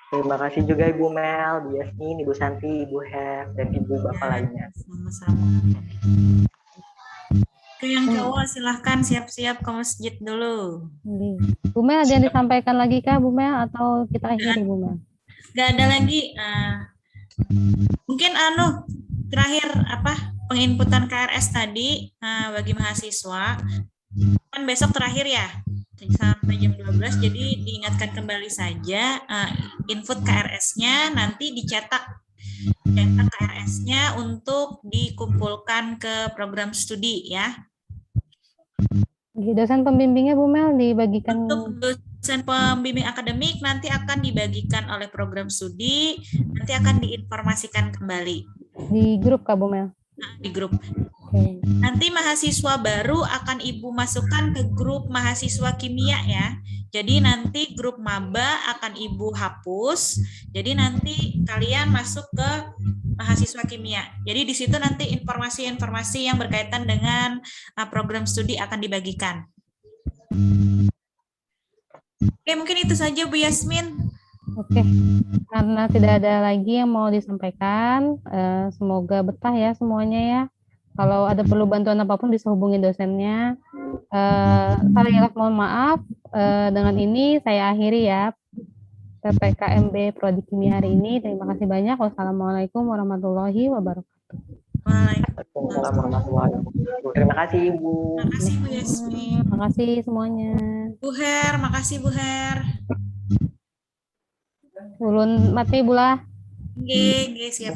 Terima kasih juga Ibu Mel, Bu Yasmin, Ibu Santi, Ibu Her, dan Ibu Bapak lainnya. Sama-sama. Oke, yang cowok silahkan siap-siap ke masjid dulu. Bu Mel, ada yang disampaikan lagi kah Bu Mel atau kita akhiri Bu Mel? Gak ada lagi. Mungkin terakhir penginputan KRS tadi bagi mahasiswa. Kan besok terakhir ya, sampai jam 12, jadi diingatkan kembali saja input KRS-nya nanti dicetak KRS-nya untuk dikumpulkan ke program studi ya. Dosen pembimbingnya Bu Mel dibagikan. Untuk dosen pembimbing akademik nanti akan dibagikan oleh program studi, nanti akan diinformasikan kembali. Di grup Kak Bu Mel? Di grup. Nanti mahasiswa baru akan Ibu masukkan ke grup mahasiswa kimia ya. Jadi nanti grup maba akan Ibu hapus. Jadi nanti kalian masuk ke mahasiswa kimia. Jadi di situ nanti informasi-informasi yang berkaitan dengan program studi akan dibagikan. Oke, mungkin itu saja Bu Yasmin. Oke, karena tidak ada lagi yang mau disampaikan, semoga betah ya semuanya ya. Kalau ada perlu bantuan apapun bisa hubungi dosennya. Saya mohon maaf. Dengan ini saya akhiri ya PPKMB Prodi Kimia hari ini. Terima kasih banyak. Wassalamualaikum warahmatullahi wabarakatuh. Waalaikumsalam warahmatullahi wabarakatuh. Terima kasih Ibu. Terima kasih Bu Yasmin. Terima kasih semuanya. Bu Her, makasih Bu Her. Ulun mati bulah. Nggih, siap.